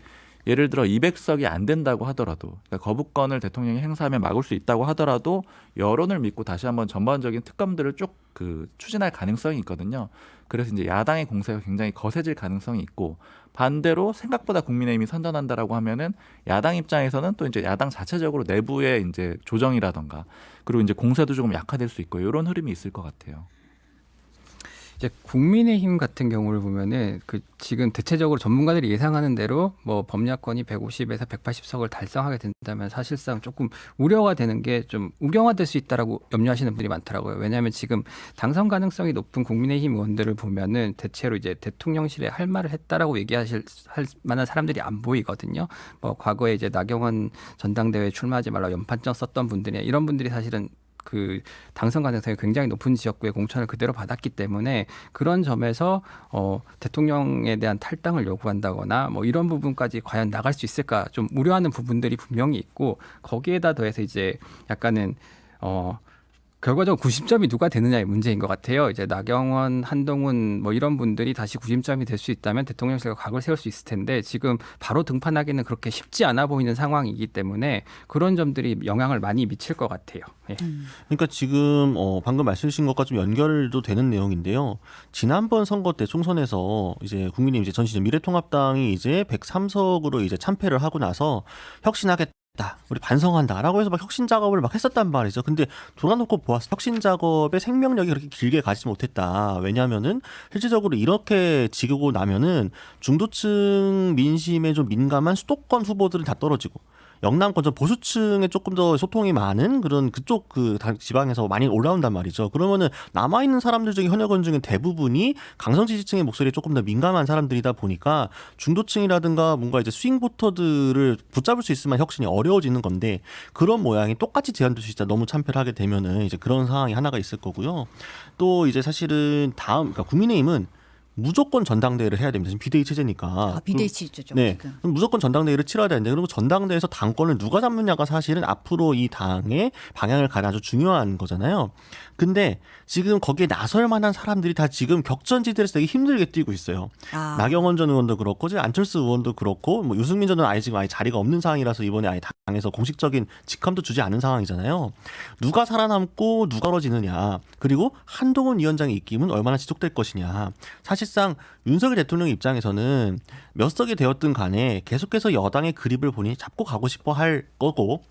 예를 들어 200석이 안 된다고 하더라도 그러니까 거부권을 대통령이 행사하면 막을 수 있다고 하더라도 여론을 믿고 다시 한번 전반적인 특검들을 쭉 그 추진할 가능성이 있거든요. 그래서 이제 야당의 공세가 굉장히 거세질 가능성이 있고 반대로 생각보다 국민의힘이 선전한다라고 하면은 야당 입장에서는 또 이제 야당 자체적으로 내부의 이제 조정이라던가 그리고 이제 공세도 조금 약화될 수 있고 이런 흐름이 있을 것 같아요. 이제 국민의힘 같은 경우를 보면은 그 지금 대체적으로 전문가들이 예상하는 대로 뭐 범야권이 150에서 180석을 달성하게 된다면 사실상 조금 우려가 되는 게 좀 우경화될 수 있다라고 염려하시는 분들이 많더라고요. 왜냐하면 지금 당선 가능성이 높은 국민의힘 의원들을 보면은 대체로 이제 대통령실에 할 말을 했다라고 할 만한 사람들이 안 보이거든요. 뭐 과거에 이제 나경원 전당대회 출마하지 말라 연판정 썼던 분들이 이런 분들이 사실은 그 당선 가능성이 굉장히 높은 지역구에 공천을 그대로 받았기 때문에 그런 점에서 대통령에 대한 탈당을 요구한다거나 뭐 이런 부분까지 과연 나갈 수 있을까 좀 우려하는 부분들이 분명히 있고 거기에다 더해서 이제 약간은 결과적으로 구심점이 누가 되느냐의 문제인 것 같아요. 이제 나경원, 한동훈 뭐 이런 분들이 다시 구심점이 될 수 있다면 대통령실과 각을 세울 수 있을 텐데 지금 바로 등판하기는 그렇게 쉽지 않아 보이는 상황이기 때문에 그런 점들이 영향을 많이 미칠 것 같아요. 예. 그러니까 지금 방금 말씀 주신 것과 좀 연결도 되는 내용인데요. 지난번 선거 때 총선에서 이제 국민의힘 이제 전시전 미래통합당이 이제 103석으로 이제 참패를 하고 나서 혁신하겠다. 우리 반성한다라고 해서 막 혁신 작업을 막 했었단 말이죠. 근데 돌아놓고 보았을 때 혁신 작업의 생명력이 그렇게 길게 가지 못했다. 왜냐하면은 실질적으로 이렇게 지고 나면은 중도층 민심에 좀 민감한 수도권 후보들은 다 떨어지고 영남권 좀 보수층에 조금 더 소통이 많은 그런 그쪽 그 지방에서 많이 올라온단 말이죠. 그러면은 남아 있는 사람들 중에 현역원 중에 대부분이 강성 지지층의 목소리에 조금 더 민감한 사람들이다 보니까 중도층이라든가 뭔가 이제 스윙 보터들을 붙잡을 수 있으면 혁신이 어려워지는 건데 그런 모양이 똑같이 제한될 수 있다. 너무 참패를 하게 되면은 이제 그런 상황이 하나가 있을 거고요. 또 이제 사실은 그러니까 국민의힘은 무조건 전당대회를 해야 됩니다. 지금 비대위 체제니까. 비대위 체제죠. 네. 지금. 그럼 무조건 전당대회를 치러야 되는데 그리고 전당대회에서 당권을 누가 잡느냐가 사실은 앞으로 이 당의 방향을 가는 아주 중요한 거잖아요. 근데 지금 거기에 나설 만한 사람들이 다 지금 격전지대에서 되게 힘들게 뛰고 있어요. 나경원 전 의원도 그렇고 안철수 의원도 그렇고 뭐 유승민 전 의원은 지금 아예 자리가 없는 상황이라서 이번에 아예 당에서 공식적인 직함도 주지 않은 상황이잖아요. 누가 살아남고 누가 떨어지느냐 그리고 한동훈 위원장의 입김은 얼마나 지속될 것이냐. 사실상 윤석열 대통령 입장에서는 몇 석이 되었든 간에 계속해서 여당의 그립을 본인이 잡고 가고 싶어 할 거고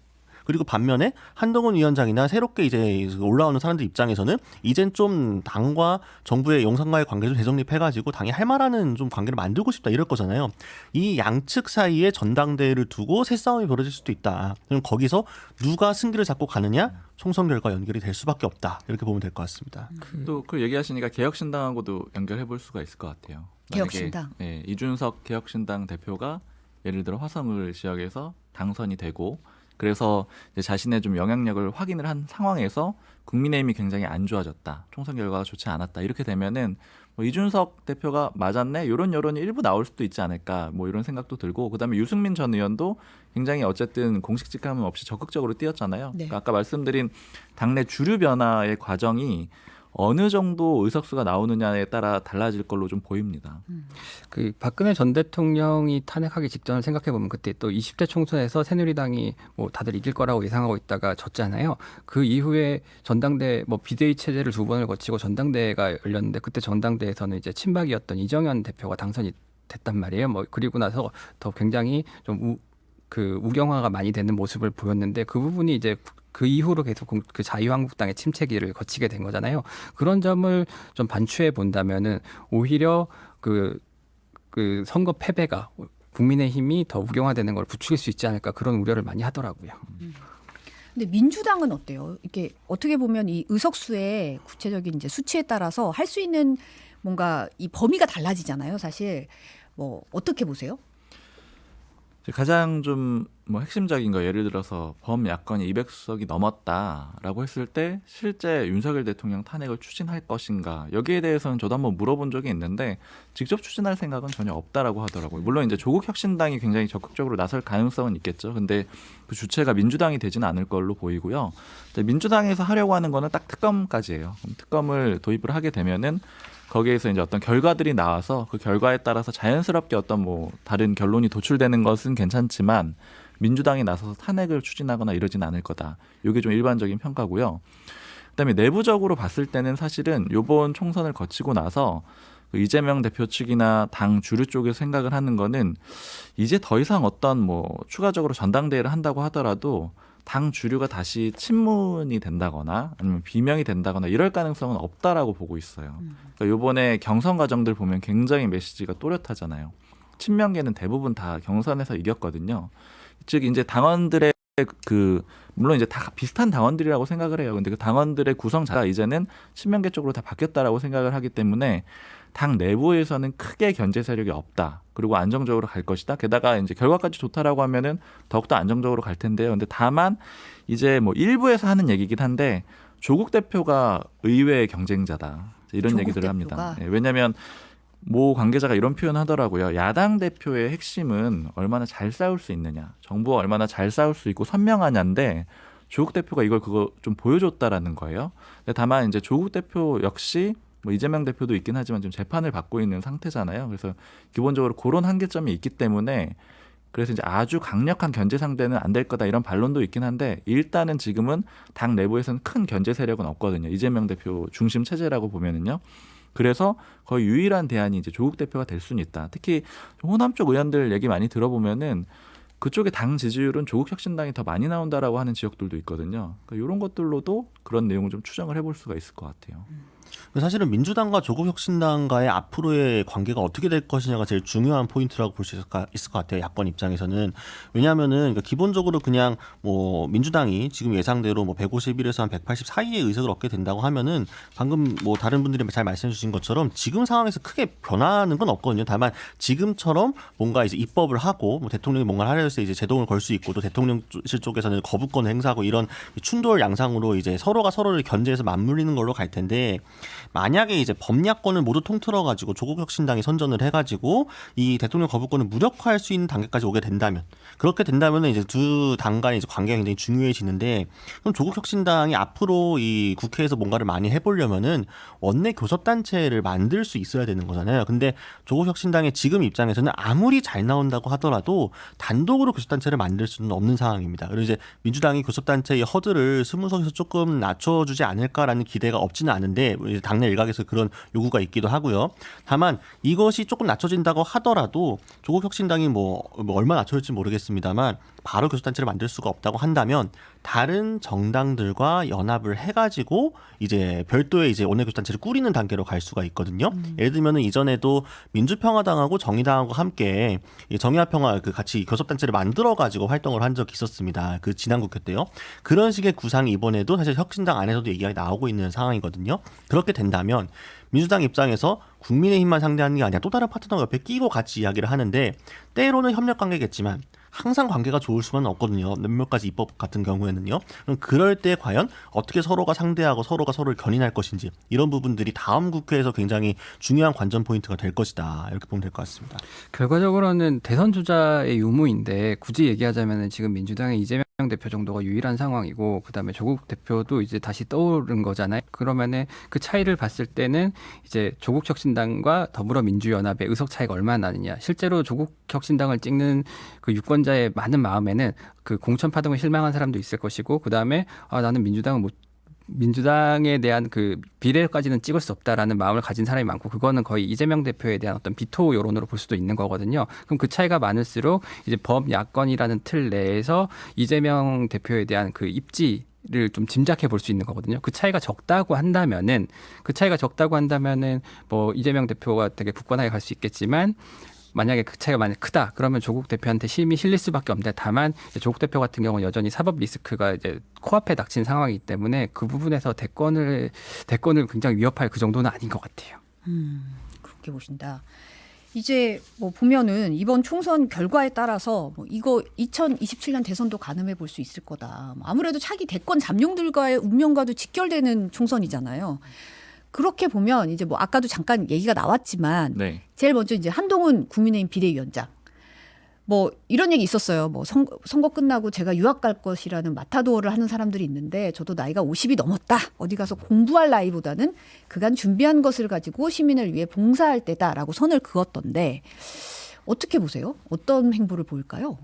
그리고 반면에 한동훈 위원장이나 새롭게 이제 올라오는 사람들 입장에서는 이젠 좀 당과 정부의 용산과의 관계를 재정립해가지고 당이 할 만하는 좀 관계를 만들고 싶다 이럴 거잖아요. 이 양측 사이에 전당대회를 두고 새싸움이 벌어질 수도 있다. 그럼 거기서 누가 승기를 잡고 가느냐? 총선 결과 연결이 될 수밖에 없다. 이렇게 보면 될 것 같습니다. 또 그 얘기하시니까 개혁신당하고도 연결해 볼 수가 있을 것 같아요. 개혁신당. 네, 이준석 개혁신당 대표가 예를 들어 화성을 지역에서 당선이 되고 그래서 이제 자신의 좀 영향력을 확인을 한 상황에서 국민의힘이 굉장히 안 좋아졌다. 총선 결과가 좋지 않았다. 이렇게 되면은 뭐 이준석 대표가 맞았네. 이런 여론이 일부 나올 수도 있지 않을까. 뭐 이런 생각도 들고 그다음에 유승민 전 의원도 굉장히 어쨌든 공식 직함은 없이 적극적으로 뛰었잖아요. 네. 그러니까 아까 말씀드린 당내 주류 변화의 과정이 어느 정도 의석수가 나오느냐에 따라 달라질 걸로 좀 보입니다. 그 박근혜 전 대통령이 탄핵하기 직전을 생각해 보면 그때 또 20대 총선에서 새누리당이 뭐 다들 이길 거라고 예상하고 있다가 졌잖아요. 그 이후에 전당대 뭐 비대위 체제를 두 번을 거치고 전당대회가 열렸는데 그때 전당대회에서는 이제 친박이었던 이정현 대표가 당선이 됐단 말이에요. 뭐 그리고 나서 더 굉장히 좀 우경화가 많이 되는 모습을 보였는데 그 부분이 이제 그 이후로 계속 그 자유한국당의 침체기를 거치게 된 거잖아요. 그런 점을 좀 반추해 본다면은 오히려 그 선거 패배가 국민의힘이 더 우경화되는 걸 부추길 수 있지 않을까 그런 우려를 많이 하더라고요. 근데 민주당은 어때요? 이게 어떻게 보면 이 의석수의 구체적인 이제 수치에 따라서 할 수 있는 뭔가 이 범위가 달라지잖아요. 사실 뭐 어떻게 보세요? 가장 좀 뭐 핵심적인 거 예를 들어서 범야권이 200석이 넘었다라고 했을 때 실제 윤석열 대통령 탄핵을 추진할 것인가 여기에 대해서는 저도 한번 물어본 적이 있는데 직접 추진할 생각은 전혀 없다라고 하더라고요. 물론 이제 조국 혁신당이 굉장히 적극적으로 나설 가능성은 있겠죠. 근데 그 주체가 민주당이 되지는 않을 걸로 보이고요. 민주당에서 하려고 하는 거는 딱 특검까지예요. 그럼 특검을 도입을 하게 되면은 거기에서 이제 어떤 결과들이 나와서 그 결과에 따라서 자연스럽게 어떤 뭐 다른 결론이 도출되는 것은 괜찮지만 민주당이 나서서 탄핵을 추진하거나 이러진 않을 거다. 이게 좀 일반적인 평가고요. 그다음에 내부적으로 봤을 때는 사실은 이번 총선을 거치고 나서 이재명 대표 측이나 당 주류 쪽에서 생각을 하는 거는 이제 더 이상 어떤 뭐 추가적으로 전당대회를 한다고 하더라도 당 주류가 다시 친문이 된다거나 아니면 비명이 된다거나 이럴 가능성은 없다라고 보고 있어요. 그러니까 이번에 경선 과정들 보면 굉장히 메시지가 또렷하잖아요. 친명계는 대부분 다 경선에서 이겼거든요. 즉 이제 당원들의 물론 이제 다 비슷한 당원들이라고 생각을 해요. 근데 그 당원들의 구성자가 이제는 친명계 쪽으로 다 바뀌었다라고 생각을 하기 때문에 당 내부에서는 크게 견제 세력이 없다. 그리고 안정적으로 갈 것이다. 게다가 이제 결과까지 좋다라고 하면은 더욱더 안정적으로 갈 텐데요. 근데 다만 이제 뭐 일부에서 하는 얘기긴 한데 조국 대표가 의외의 경쟁자다. 이런 조국 얘기들을 대표가? 합니다. 네, 왜냐하면 모 관계자가 이런 표현 하더라고요. 야당 대표의 핵심은 얼마나 잘 싸울 수 있느냐, 정부와 얼마나 잘 싸울 수 있고 선명하냐인데 조국 대표가 그거 좀 보여줬다라는 거예요. 근데 다만 이제 조국 대표 역시 뭐 이재명 대표도 있긴 하지만 좀 재판을 받고 있는 상태잖아요. 그래서 기본적으로 그런 한계점이 있기 때문에 그래서 이제 아주 강력한 견제 상대는 안 될 거다 이런 반론도 있긴 한데 일단은 지금은 당 내부에서는 큰 견제 세력은 없거든요. 이재명 대표 중심 체제라고 보면은요. 그래서 거의 유일한 대안이 이제 조국 대표가 될 수는 있다. 특히 호남 쪽 의원들 얘기 많이 들어보면은 그쪽의 당 지지율은 조국 혁신당이 더 많이 나온다라고 하는 지역들도 있거든요. 그러니까 이런 것들로도 그런 내용을 좀 추정을 해볼 수가 있을 것 같아요. 사실은 민주당과 조국혁신당과의 앞으로의 관계가 어떻게 될 것이냐가 제일 중요한 포인트라고 볼 수 있을 것 같아요. 야권 입장에서는. 왜냐하면은 그러니까 기본적으로 그냥 뭐 민주당이 지금 예상대로 뭐 151에서 한 180 사이의 의석을 얻게 된다고 하면은 방금 뭐 다른 분들이 잘 말씀해 주신 것처럼 지금 상황에서 크게 변하는 건 없거든요. 다만 지금처럼 뭔가 이제 입법을 하고 뭐 대통령이 뭔가를 하려 해서 이제 제동을 걸 수 있고 또 대통령실 쪽에서는 거부권을 행사하고 이런 충돌 양상으로 이제 서로가 서로를 견제해서 맞물리는 걸로 갈 텐데 만약에 이제 범야권을 모두 통틀어 가지고 조국혁신당이 선전을 해가지고 이 대통령 거부권을 무력화할 수 있는 단계까지 오게 된다면 그렇게 된다면은 이제 두 당 간의 이제 관계가 굉장히 중요해지는데 그럼 조국혁신당이 앞으로 이 국회에서 뭔가를 많이 해보려면은 원내 교섭단체를 만들 수 있어야 되는 거잖아요. 근데 조국혁신당의 지금 입장에서는 아무리 잘 나온다고 하더라도 단독으로 교섭단체를 만들 수는 없는 상황입니다. 그리고 이제 민주당이 교섭단체의 허들을 스무석에서 조금 낮춰주지 않을까라는 기대가 없지는 않은데 당내 일각에서 그런 요구가 있기도 하고요. 다만 이것이 조금 낮춰진다고 하더라도 조국혁신당이 뭐 얼마 낮춰질지 모르겠습니다만 바로 교섭단체를 만들 수가 없다고 한다면 다른 정당들과 연합을 해가지고 이제 별도의 이제 원내교섭단체를 꾸리는 단계로 갈 수가 있거든요. 예를 들면은 이전에도 민주평화당하고 정의당하고 함께 정의화평화 그 같이 교섭단체를 만들어가지고 활동을 한 적이 있었습니다. 그 지난 국회 때요. 그런 식의 구상이 이번에도 사실 혁신당 안에서도 얘기가 나오고 있는 상황이거든요. 그렇게 된다면 민주당 입장에서 국민의힘만 상대하는 게 아니라 또 다른 파트너가 옆에 끼고 같이 이야기를 하는데 때로는 협력 관계겠지만 항상 관계가 좋을 수는 없거든요. 몇몇 가지 입법 같은 경우에는요. 그럼 그럴 때 과연 어떻게 서로가 상대하고 서로가 서로를 견인할 것인지 이런 부분들이 다음 국회에서 굉장히 중요한 관전 포인트가 될 것이다. 이렇게 보면 될 것 같습니다. 결과적으로는 대선 주자의 유무인데 굳이 얘기하자면 지금 민주당의 이재명 대표 정도가 유일한 상황이고 그다음에 조국 대표도 이제 다시 떠오른 거잖아요. 그러면은 그 차이를 봤을 때는 이제 조국혁신당과 더불어민주연합의 의석 차이가 얼마나 나느냐. 실제로 조국혁신당을 찍는 그 유권자의 많은 마음에는 그 공천파동에 실망한 사람도 있을 것이고 그다음에 나는 민주당에 대한 그 비례까지는 찍을 수 없다라는 마음을 가진 사람이 많고 그거는 거의 이재명 대표에 대한 어떤 비토 여론으로 볼 수도 있는 거거든요. 그럼 그 차이가 많을수록 이제 범야권이라는 틀 내에서 이재명 대표에 대한 그 입지를 좀 짐작해 볼 수 있는 거거든요. 그 차이가 적다고 한다면은 뭐 이재명 대표가 되게 굳건하게 갈 수 있겠지만 만약에 그 차이가 만약 크다 그러면 조국 대표한테 힘이 실릴 수밖에 없는데 다만 조국 대표 같은 경우는 여전히 사법 리스크가 이제 코앞에 닥친 상황이기 때문에 그 부분에서 대권을 굉장히 위협할 그 정도는 아닌 것 같아요. 그렇게 보신다. 이제 뭐 보면은 이번 총선 결과에 따라서 뭐 이거 2027년 대선도 가늠해 볼 수 있을 거다. 아무래도 차기 대권 잠룡들과의 운명과도 직결되는 총선이잖아요. 그렇게 보면 이제 뭐 아까도 잠깐 얘기가 나왔지만 네. 제일 먼저 이제 한동훈 국민의힘 비대위원장 뭐 이런 얘기 있었어요. 뭐 선거 끝나고 제가 유학 갈 것이라는 마타도어를 하는 사람들이 있는데 저도 나이가 50이 넘었다. 어디 가서 공부할 나이보다는 그간 준비한 것을 가지고 시민을 위해 봉사할 때다라고 선을 그었던데 어떻게 보세요? 어떤 행보를 보일까요?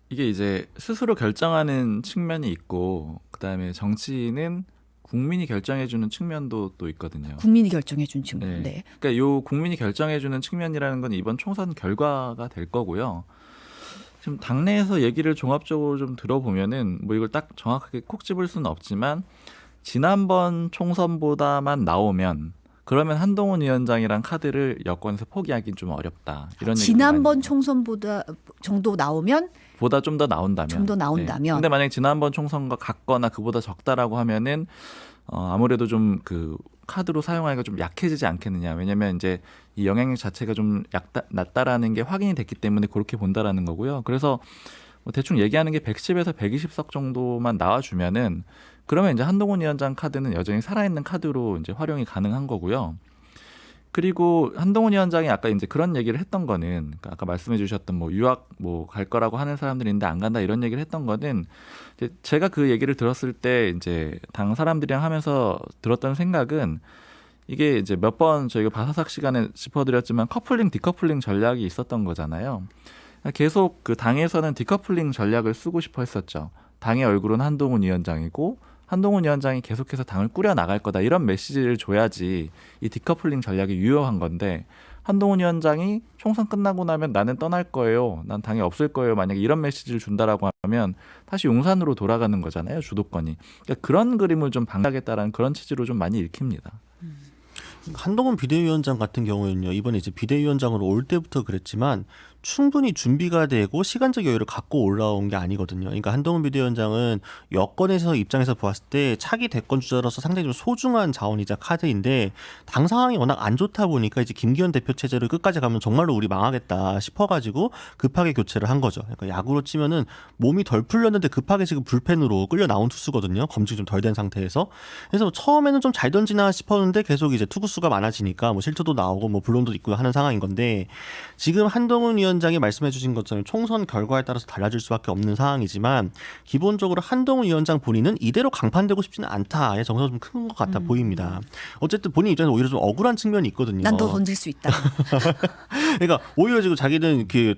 이게 이제 스스로 결정하는 측면이 있고 그다음에 정치는 국민이 결정해주는 측면도 또 있거든요. 국민이 결정해준 측면. 네. 그러니까 요 국민이 결정해주는 측면이라는 건 이번 총선 결과가 될 거고요. 지금 당내에서 얘기를 종합적으로 좀 들어보면은 뭐 이걸 딱 정확하게 콕 집을 수는 없지만 지난번 총선보다만 나오면 그러면 한동훈 위원장이랑 카드를 여권에서 포기하기는 좀 어렵다. 이런 지난번 총선보다 정도 나오면 보다 좀 더 나온다면. 네. 근데 만약에 지난번 총선과 같거나 그보다 적다라고 하면은 아무래도 좀 그 카드로 사용하기가 좀 약해지지 않겠느냐. 왜냐하면 이제 이 영향력 자체가 좀 낮다라는 게 확인이 됐기 때문에 그렇게 본다라는 거고요. 그래서 뭐 대충 얘기하는 게 110에서 120석 정도만 나와주면은 그러면 이제 한동훈 위원장 카드는 여전히 살아있는 카드로 이제 활용이 가능한 거고요. 그리고 한동훈 위원장이 아까 이제 그런 얘기를 했던 거는, 그러니까 아까 말씀해 주셨던 뭐 유학 뭐 갈 거라고 하는 사람들이 있는데 안 간다 이런 얘기를 했던 거는, 이제 제가 그 얘기를 들었을 때 이제 당 사람들이랑 하면서 들었던 생각은, 이게 이제 몇 번 저희가 바사삭 시간에 짚어드렸지만 커플링 디커플링 전략이 있었던 거잖아요. 계속 그 당에서는 디커플링 전략을 쓰고 싶어 했었죠. 당의 얼굴은 한동훈 위원장이고 한동훈 위원장이 계속해서 당을 꾸려 나갈 거다, 이런 메시지를 줘야지 이 디커플링 전략이 유효한 건데, 한동훈 위원장이 총선 끝나고 나면 나는 떠날 거예요, 난 당에 없을 거예요, 만약에 이런 메시지를 준다라고 하면 다시 용산으로 돌아가는 거잖아요, 주도권이. 그러니까 그런 그림을 좀 방하겠다라는 그런 취지로 좀 많이 읽힙니다. 한동훈 비대위원장 같은 경우에는요, 이번에 이제 비대위원장으로 올 때부터 그랬지만 충분히 준비가 되고 시간적 여유를 갖고 올라온 게 아니거든요. 그러니까 한동훈 비대위원장은 여권에서 입장에서 보았을 때 차기 대권 주자로서 상당히 좀 소중한 자원이자 카드인데, 당 상황이 워낙 안 좋다 보니까 이제 김기현 대표 체제를 끝까지 가면 정말로 우리 망하겠다 싶어가지고 급하게 교체를 한 거죠. 그러니까 야구로 치면은 몸이 덜 풀렸는데 급하게 지금 불펜으로 끌려 나온 투수거든요. 검증이 좀 덜 된 상태에서. 그래서 처음에는 좀 잘 던지나 싶었는데 계속 이제 투구수가 많아지니까 뭐 실투도 나오고 뭐 블론도 있고 하는 상황인 건데, 지금 한동훈 위원장이 말씀해 주신 것처럼 총선 결과에 따라서 달라질 수밖에 없는 상황이지만, 기본적으로 한동훈 위원장 본인은 이대로 강판되고 싶지는 않다의 정서가 좀 큰 것 같아 보입니다. 어쨌든 본인 입장에서 오히려 좀 억울한 측면이 있거든요. 난 더 던질 수 있다. 그러니까 오히려 지금 자기는 그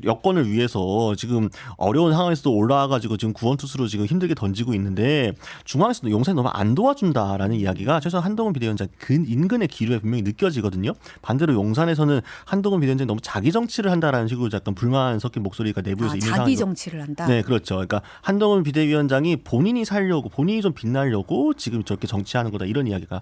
여권을 위해서 지금 어려운 상황에서도 올라와가지고 지금 구원투수로 지금 힘들게 던지고 있는데, 중앙에서도 용산이 너무 안 도와준다라는 이야기가 최소한 한동훈 비대위원장 인근의 기류에 분명히 느껴지거든요. 반대로 용산에서는 한동훈 비대위원장이 너무 자기 정치를 한다라는 식으로 약간 불만 섞인 목소리가 내부에서 있는 상황이고. 자기 정치를 한다. 네, 그렇죠. 그러니까 한동훈 비대위원장이 본인이 살려고, 본인이 좀 빛나려고 지금 저렇게 정치하는 거다, 이런 이야기가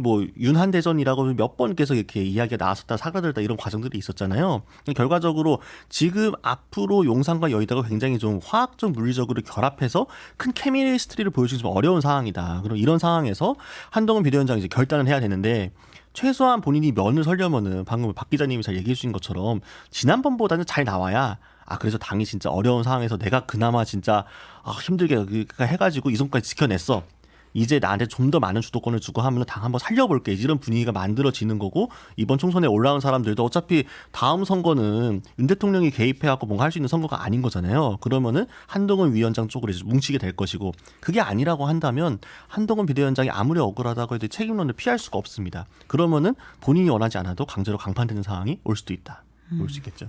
뭐 윤한대전이라고 몇 번 계속 이렇게 이야기가 나왔었다 사그라들다 이런 과정들이 있었잖아요. 결과적으로 지금 앞으로 용산과 여의도가 굉장히 좀 화학적 물리적으로 결합해서 큰 케미스트리를 보여주기 좀 어려운 상황이다. 그럼 이런 상황에서 한동훈 비대위원장이 이제 결단을 해야 되는데, 최소한 본인이 면을 설려면은 방금 박 기자님이 잘 얘기해 주신 것처럼 지난번보다는 잘 나와야, 그래서 당이 진짜 어려운 상황에서 내가 그나마 진짜 힘들게 해가지고 이 선까지 지켜냈어, 이제 나한테 좀 더 많은 주도권을 주고 하면 당 한번 살려볼게, 이런 분위기가 만들어지는 거고, 이번 총선에 올라온 사람들도 어차피 다음 선거는 윤 대통령이 개입해갖고 뭔가 할 수 있는 선거가 아닌 거잖아요. 그러면은 한동훈 위원장 쪽으로 이제 뭉치게 될 것이고, 그게 아니라고 한다면 한동훈 비대위원장이 아무리 억울하다고 해도 책임론을 피할 수가 없습니다. 그러면은 본인이 원하지 않아도 강제로 강판되는 상황이 올 수도 있다. 올 수 있겠죠.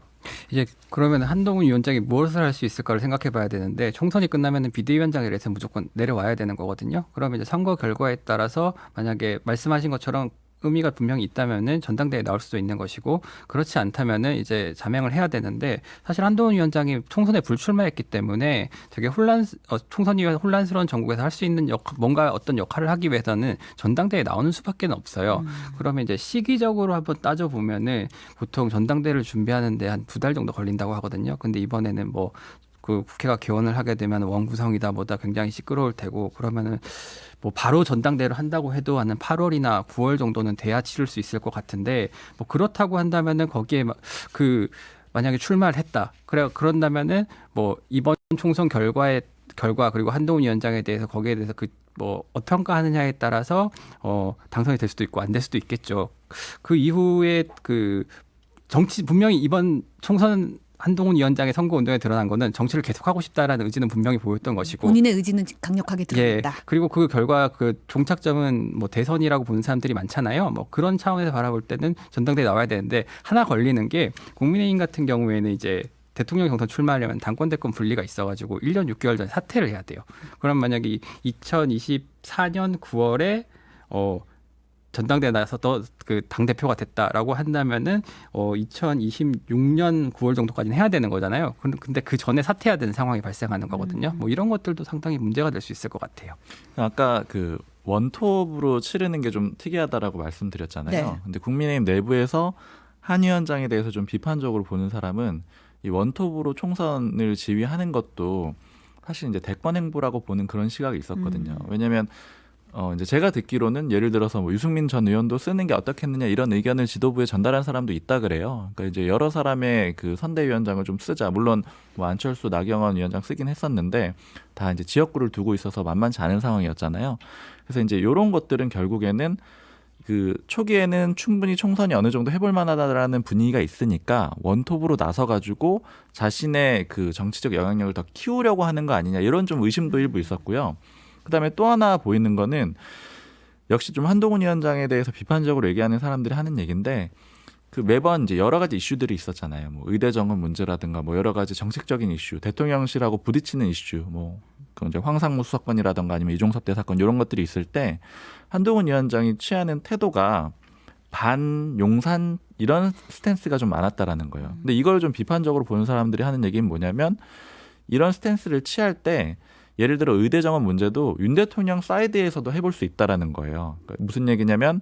이제 그러면 한동훈 위원장이 무엇을 할 수 있을까를 생각해 봐야 되는데, 총선이 끝나면은 비대위원장에 대해서 무조건 내려와야 되는 거거든요. 그러면 이제 선거 결과에 따라서 만약에 말씀하신 것처럼 의미가 분명히 있다면은 전당대회에 나올 수도 있는 것이고, 그렇지 않다면은 이제 자명을 해야 되는데, 사실 한동훈 위원장이 총선에 불출마했기 때문에 되게 총선이 혼란스러운 전국에서 할 수 있는 뭔가 어떤 역할을 하기 위해서는 전당대회에 나오는 수밖에 없어요. 그러면 이제 시기적으로 한번 따져보면은 보통 전당대회를 준비하는데 한 2달 정도 걸린다고 하거든요. 근데 이번에는 뭐 그 국회가 개원을 하게 되면 원구성이다 뭐다 굉장히 시끄러울 테고, 그러면은 뭐 바로 전당대회를 한다고 해도 한 8월이나 9월 정도는 돼야 치를 수 있을 것 같은데, 뭐 그렇다고 한다면은 거기에 만약에 출마를 했다. 그런다면은 뭐 이번 총선 결과 그리고 한동훈 위원장에 대해서 거기에 대해서 평가하느냐에 따라서 당선이 될 수도 있고 안 될 수도 있겠죠. 그 이후에 분명히 이번 총선 한동훈 위원장의 선거운동에 드러난 거는 정치를 계속하고 싶다라는 의지는 분명히 보였던 것이고, 본인의 의지는 강력하게 드러냈다. 그리고 그 결과 종착점은 뭐 대선이라고 보는 사람들이 많잖아요. 뭐 그런 차원에서 바라볼 때는 전당대회 나와야 되는데, 하나 걸리는 게 국민의힘 같은 경우에는 이제 대통령 경선 출마하려면 당권 대권 분리가 있어가지고 1년 6개월 전에 사퇴를 해야 돼요. 그럼 만약에 2024년 9월에 전당대회 나서 그 당대표가 됐다라고 한다면은 2026년 9월 정도까지는 해야 되는 거잖아요. 근데 그 전에 사퇴해야 되는 상황이 발생하는 거거든요. 뭐 이런 것들도 상당히 문제가 될 수 있을 것 같아요. 아까 그 원톱으로 치르는 게 좀 특이하다라고 말씀드렸잖아요. 네. 근데 국민의힘 내부에서 한 위원장에 대해서 좀 비판적으로 보는 사람은, 이 원톱으로 총선을 지휘하는 것도 사실 이제 대권 행보라고 보는 그런 시각이 있었거든요. 왜냐하면 이제 제가 듣기로는 예를 들어서 뭐 유승민 전 의원도 쓰는 게 어떻겠느냐 이런 의견을 지도부에 전달한 사람도 있다 그래요. 그러니까 이제 여러 사람의 그 선대위원장을 좀 쓰자. 물론 뭐 안철수, 나경원 위원장 쓰긴 했었는데 다 이제 지역구를 두고 있어서 만만치 않은 상황이었잖아요. 그래서 이제 이런 것들은 결국에는 그 초기에는 충분히 총선이 어느 정도 해볼 만하다라는 분위기가 있으니까 원톱으로 나서가지고 자신의 그 정치적 영향력을 더 키우려고 하는 거 아니냐 이런 좀 의심도 일부 있었고요. 그다음에 또 하나 보이는 거는 역시 좀 한동훈 위원장에 대해서 비판적으로 얘기하는 사람들이 하는 얘기인데 그 매번 이제 여러 가지 이슈들이 있었잖아요. 뭐 의대 정원 문제라든가 뭐 여러 가지 정책적인 이슈, 대통령실하고 부딪히는 이슈, 뭐 그 이제 황상무 수사건이라든가 아니면 이종섭 대 사건 이런 것들이 있을 때 한동훈 위원장이 취하는 태도가 반용산 이런 스탠스가 좀 많았다라는 거예요. 근데 이걸 좀 비판적으로 보는 사람들이 하는 얘기는 뭐냐면 이런 스탠스를 취할 때 예를 들어 의대 정원 문제도 윤 대통령 사이드에서도 해볼 수 있다라는 거예요. 그러니까 무슨 얘기냐면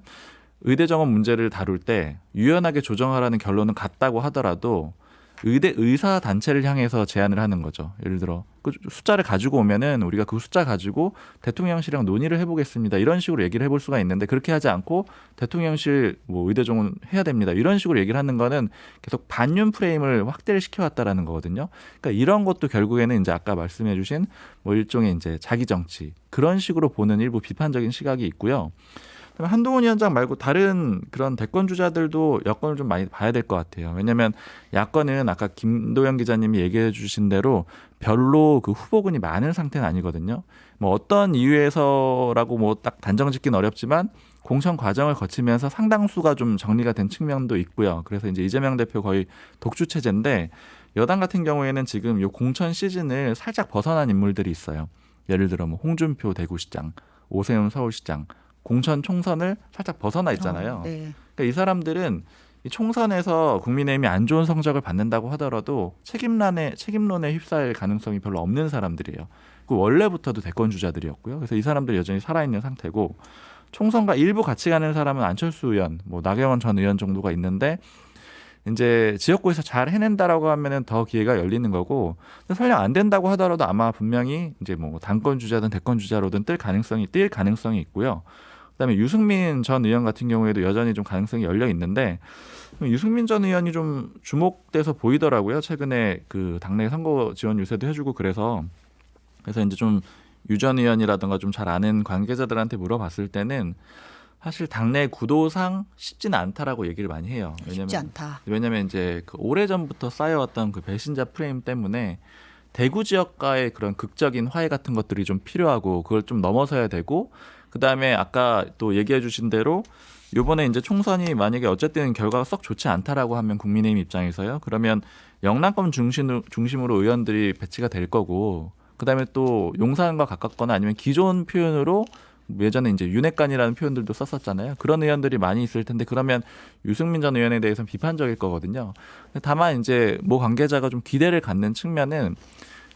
의대 정원 문제를 다룰 때 유연하게 조정하라는 결론은 같다고 하더라도 의대 의사 단체를 향해서 제안을 하는 거죠. 예를 들어 그 숫자를 가지고 오면은 우리가 그 숫자 가지고 대통령실이랑 논의를 해보겠습니다. 이런 식으로 얘기를 해볼 수가 있는데 그렇게 하지 않고 대통령실 뭐 의대 정원 해야 됩니다. 이런 식으로 얘기를 하는 거는 계속 반윤 프레임을 확대를 시켜왔다라는 거거든요. 그러니까 이런 것도 결국에는 이제 아까 말씀해주신 뭐 일종의 이제 자기 정치 그런 식으로 보는 일부 비판적인 시각이 있고요. 한동훈 위원장 말고 다른 그런 대권 주자들도 여건을 좀 많이 봐야 될 것 같아요. 왜냐하면 야권은 아까 김도영 기자님이 얘기해 주신 대로 별로 그 후보군이 많은 상태는 아니거든요. 뭐 어떤 이유에서라고 뭐 딱 단정 짓기는 어렵지만 공천 과정을 거치면서 상당수가 좀 정리가 된 측면도 있고요. 그래서 이제 이재명 대표 거의 독주 체제인데 여당 같은 경우에는 지금 요 공천 시즌을 살짝 벗어난 인물들이 있어요. 예를 들어 뭐 홍준표 대구시장, 오세훈 서울시장 공천 총선을 살짝 벗어나 있잖아요. 네. 그러니까 이 사람들은 이 총선에서 국민의힘이 안 좋은 성적을 받는다고 하더라도 책임론에 휩싸일 가능성이 별로 없는 사람들이에요. 그 원래부터도 대권 주자들이었고요. 그래서 이 사람들 여전히 살아있는 상태고 총선과 일부 같이 가는 사람은 안철수 의원, 뭐 나경원 전 의원 정도가 있는데 이제 지역구에서 잘 해낸다라고 하면은 더 기회가 열리는 거고 설령 안 된다고 하더라도 아마 분명히 이제 뭐 당권 주자든 대권 주자로든 뛸 가능성이 있고요. 그다음에 유승민 전 의원 같은 경우에도 여전히 좀 가능성이 열려 있는데 유승민 전 의원이 좀 주목돼서 보이더라고요. 최근에 그 당내 선거 지원 유세도 해주고 그래서 이제 좀 유 전 의원이라든가 좀 잘 아는 관계자들한테 물어봤을 때는 사실 당내 구도상 쉽지는 않다라고 얘기를 많이 해요. 쉽지 않다. 왜냐면 이제 그 오래전부터 쌓여왔던 그 배신자 프레임 때문에 대구 지역과의 그런 극적인 화해 같은 것들이 좀 필요하고 그걸 좀 넘어서야 되고 그다음에 아까 또 얘기해 주신 대로 요번에 이제 총선이 만약에 어쨌든 결과가 썩 좋지 않다라고 하면 국민의힘 입장에서요. 그러면 영남권 중심으로 의원들이 배치가 될 거고 그다음에 또 용산과 가깝거나 아니면 기존 표현으로 예전에 이제 윤핵관이라는 표현들도 썼었잖아요. 그런 의원들이 많이 있을 텐데 그러면 유승민 전 의원에 대해서는 비판적일 거거든요. 다만 이제 모 관계자가 좀 기대를 갖는 측면은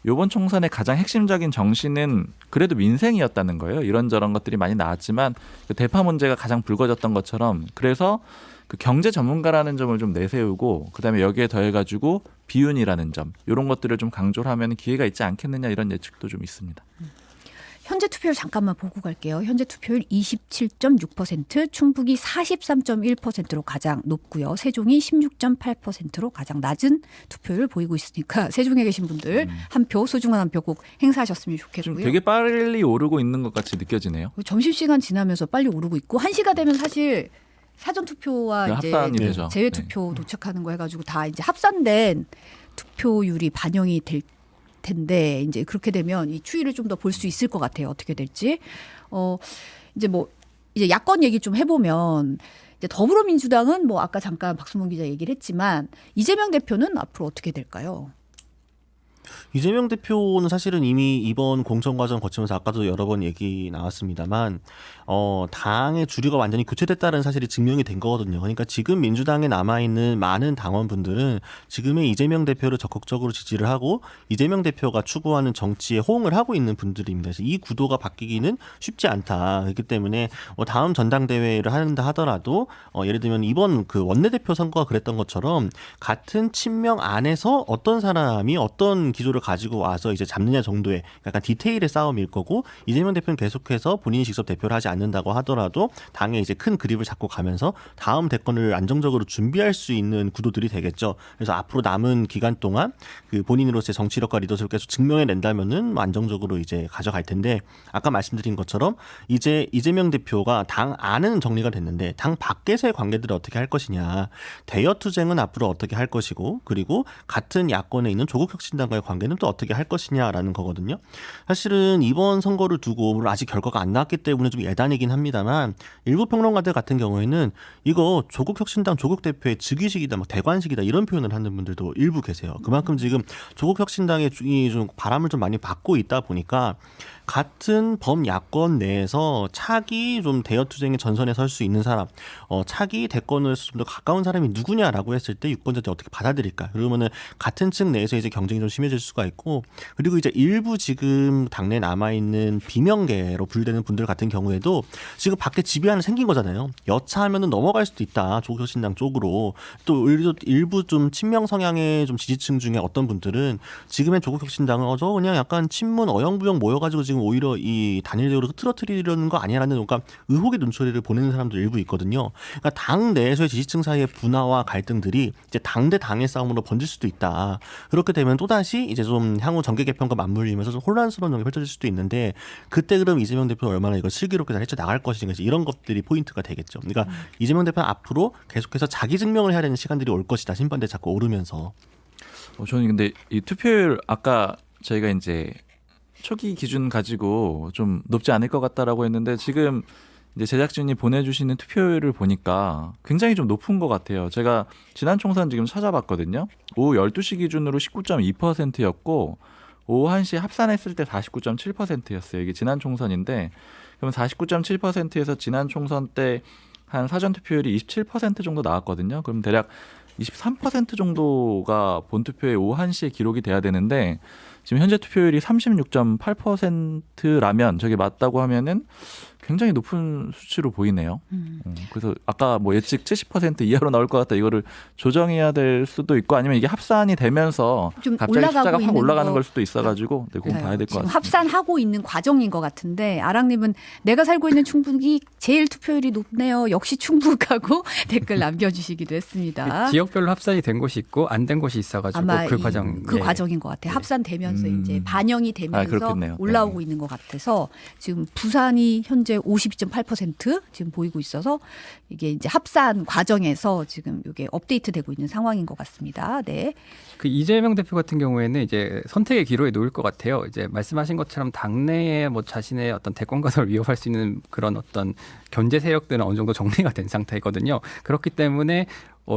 이번 총선의 가장 핵심적인 정신은 그래도 민생이었다는 거예요. 이런저런 것들이 많이 나왔지만 그 대파 문제가 가장 불거졌던 것처럼 그래서 그 경제 전문가라는 점을 좀 내세우고 그다음에 여기에 더해가지고 비윤이라는 점 이런 것들을 좀 강조를 하면 기회가 있지 않겠느냐 이런 예측도 좀 있습니다. 현재 투표율 잠깐만 보고 갈게요. 현재 투표율 27.6%, 충북이 43.1%로 가장 높고요. 세종이 16.8%로 가장 낮은 투표율을 보이고 있으니까 세종에 계신 분들 한 표, 소중한 한 표 꼭 행사하셨으면 좀 좋겠고요. 되게 빨리 오르고 있는 것 같이 느껴지네요. 점심시간 지나면서 빨리 오르고 있고 1시가 되면 사실 사전투표와 네, 이제 합산이 되죠. 제외투표 도착하는 거 해가지고 다 이제 합산된 투표율이 반영이 될 텐데 이제 그렇게 되면 이 추이를 좀 더 볼 수 있을 것 같아요. 어떻게 될지. 이제 야권 얘기 좀 해보면 이제 더불어민주당은 뭐 아까 잠깐 박수문 기자 얘기를 했지만 이재명 대표는 앞으로 어떻게 될까요? 이재명 대표는 사실은 이미 이번 공천 과정 거치면서 아까도 여러 번 얘기 나왔습니다만 당의 주류가 완전히 교체됐다는 사실이 증명이 된 거거든요. 그러니까 지금 민주당에 남아있는 많은 당원분들은 지금의 이재명 대표를 적극적으로 지지를 하고 이재명 대표가 추구하는 정치에 호응을 하고 있는 분들입니다. 그래서 이 구도가 바뀌기는 쉽지 않다. 그렇기 때문에 다음 전당대회를 한다 하더라도 예를 들면 이번 그 원내대표 선거가 그랬던 것처럼 같은 친명 안에서 어떤 사람이 어떤 기조를 가지고 와서 이제 잡느냐 정도의 약간 디테일의 싸움일 거고 이재명 대표는 계속해서 본인이 직접 대표를 하지 않는다고 하더라도 당에 이제 큰 그립을 잡고 가면서 다음 대권을 안정적으로 준비할 수 있는 구도들이 되겠죠. 그래서 앞으로 남은 기간 동안 그 본인으로서의 정치력과 리더십을 계속 증명해낸다면은 안정적으로 이제 가져갈 텐데 아까 말씀드린 것처럼 이제 이재명 대표가 당 안은 정리가 됐는데 당 밖에서의 관계들을 어떻게 할 것이냐, 대여 투쟁은 앞으로 어떻게 할 것이고 그리고 같은 야권에 있는 조국혁신당과의 관계는 또 어떻게 할 것이냐라는 거거든요. 사실은 이번 선거를 두고 물론 아직 결과가 안 나왔기 때문에 좀 예단이긴 합니다만 일부 평론가들 같은 경우에는 이거 조국혁신당 조국 대표의 즉위식이다, 뭐 대관식이다 이런 표현을 하는 분들도 일부 계세요. 그만큼 지금 조국혁신당의 좀 바람을 좀 많이 받고 있다 보니까 같은 범야권 내에서 차기 좀 대여투쟁의 전선에 설 수 있는 사람, 차기 대권에서 좀 더 가까운 사람이 누구냐라고 했을 때 유권자들이 어떻게 받아들일까? 그러면은 같은 층 내에서 이제 경쟁이 좀 심해질 수가 있고, 그리고 이제 일부 지금 당내 남아 있는 비명계로 분류되는 분들 같은 경우에도 지금 밖에 지배하는 생긴 거잖아요. 여차하면은 넘어갈 수도 있다. 조국혁신당 쪽으로. 또 일부 좀 친명 성향의 좀 지지층 중에 어떤 분들은 지금의 조국혁신당은 저 그냥 약간 친문 어영부영 모여가지고 지금 오히려 이 단일적으로 흐트러뜨리려는 거 아니라는 뭔가 의혹의 눈초리를 보내는 사람도 일부 있거든요. 그러니까 당 내에서의 지지층 사이의 분화와 갈등들이 이제 당대 당의 싸움으로 번질 수도 있다. 그렇게 되면 또다시 이제 좀 향후 정계 개편과 맞물리면서 좀 혼란스러운 정이 펼쳐질 수도 있는데 그때 그럼 이재명 대표가 얼마나 이걸 슬기롭게 잘 헤쳐 나갈 것인가 이런 것들이 포인트가 되겠죠. 그러니까 이재명 대표는 앞으로 계속해서 자기 증명을 해야 되는 시간들이 올 것이다. 심판대 자꾸 오르면서. 저는 근데 이 투표율 아까 저희가 이제 초기 기준 가지고 좀 높지 않을 것 같다라고 했는데 지금 이제 제작진이 보내주시는 투표율을 보니까 굉장히 좀 높은 것 같아요. 제가 지난 총선 지금 찾아봤거든요. 오후 12시 기준으로 19.2%였고 오후 1시 합산했을 때 49.7%였어요. 이게 지난 총선인데 그러면 49.7%에서 지난 총선 때 한 사전 투표율이 27% 정도 나왔거든요. 그럼 대략 23% 정도가 본투표에 오후 1시에 기록이 돼야 되는데 지금 현재 투표율이 36.8%라면 저게 맞다고 하면은 굉장히 높은 수치로 보이네요. 그래서 아까 뭐 예측 70% 이하로 나올 것 같다 이거를 조정해야 될 수도 있고 아니면 이게 합산이 되면서 좀 갑자기 숫자가 확 올라가는 거. 걸 수도 있어가지고 네, 그건 봐야 될 것 지금 같습니다. 합산하고 있는 과정인 것 같은데 아랑님은 내가 살고 있는 충북이 제일 투표율이 높네요. 역시 충북하고 댓글 남겨주시기도 했습니다. 지역별로 합산이 된 곳이 있고 안 된 곳이 있어가지고 아마 그 과정 그 과정인 것 같아요. 합산되면서 이제 반영이 되면서 그렇겠네요. 올라오고 있는 것 같아서 지금 부산이 현재 52.8% 지금 보이고 있어서 이게 이제 합산 과정에서 지금 이게 업데이트되고 있는 상황인 것 같습니다. 네. 그 이재명 대표 같은 경우에는 이제 선택의 기로에 놓일 것 같아요. 이제 말씀하신 것처럼 당내에 뭐 자신의 어떤 대권 가설을 위협할 수 있는 그런 어떤 견제 세력들은 어느 정도 정리가 된 상태거든요. 그렇기 때문에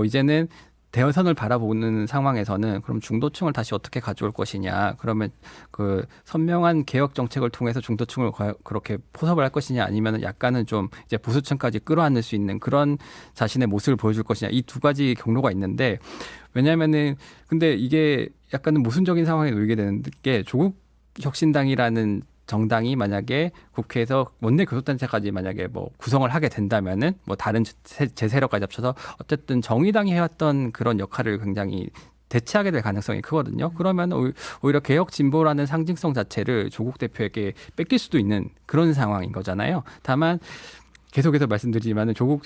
이제는 대선을 바라보는 상황에서는 그럼 중도층을 다시 어떻게 가져올 것이냐, 그러면 그 선명한 개혁 정책을 통해서 중도층을 그렇게 포섭을 할 것이냐, 아니면 약간은 좀 이제 보수층까지 끌어안을 수 있는 그런 자신의 모습을 보여줄 것이냐, 이 두 가지 경로가 있는데 왜냐하면은 근데 이게 약간은 모순적인 상황에 놓이게 되는 게 조국 혁신당이라는 정당이 만약에 국회에서 원내 교섭단체까지 만약에 뭐 구성을 하게 된다면은 뭐 다른 제세력까지 합쳐서 어쨌든 정의당이 해왔던 그런 역할을 굉장히 대체하게 될 가능성이 크거든요. 그러면 오히려 개혁 진보라는 상징성 자체를 조국 대표에게 뺏길 수도 있는 그런 상황인 거잖아요. 다만 계속해서 말씀드리지만은 조국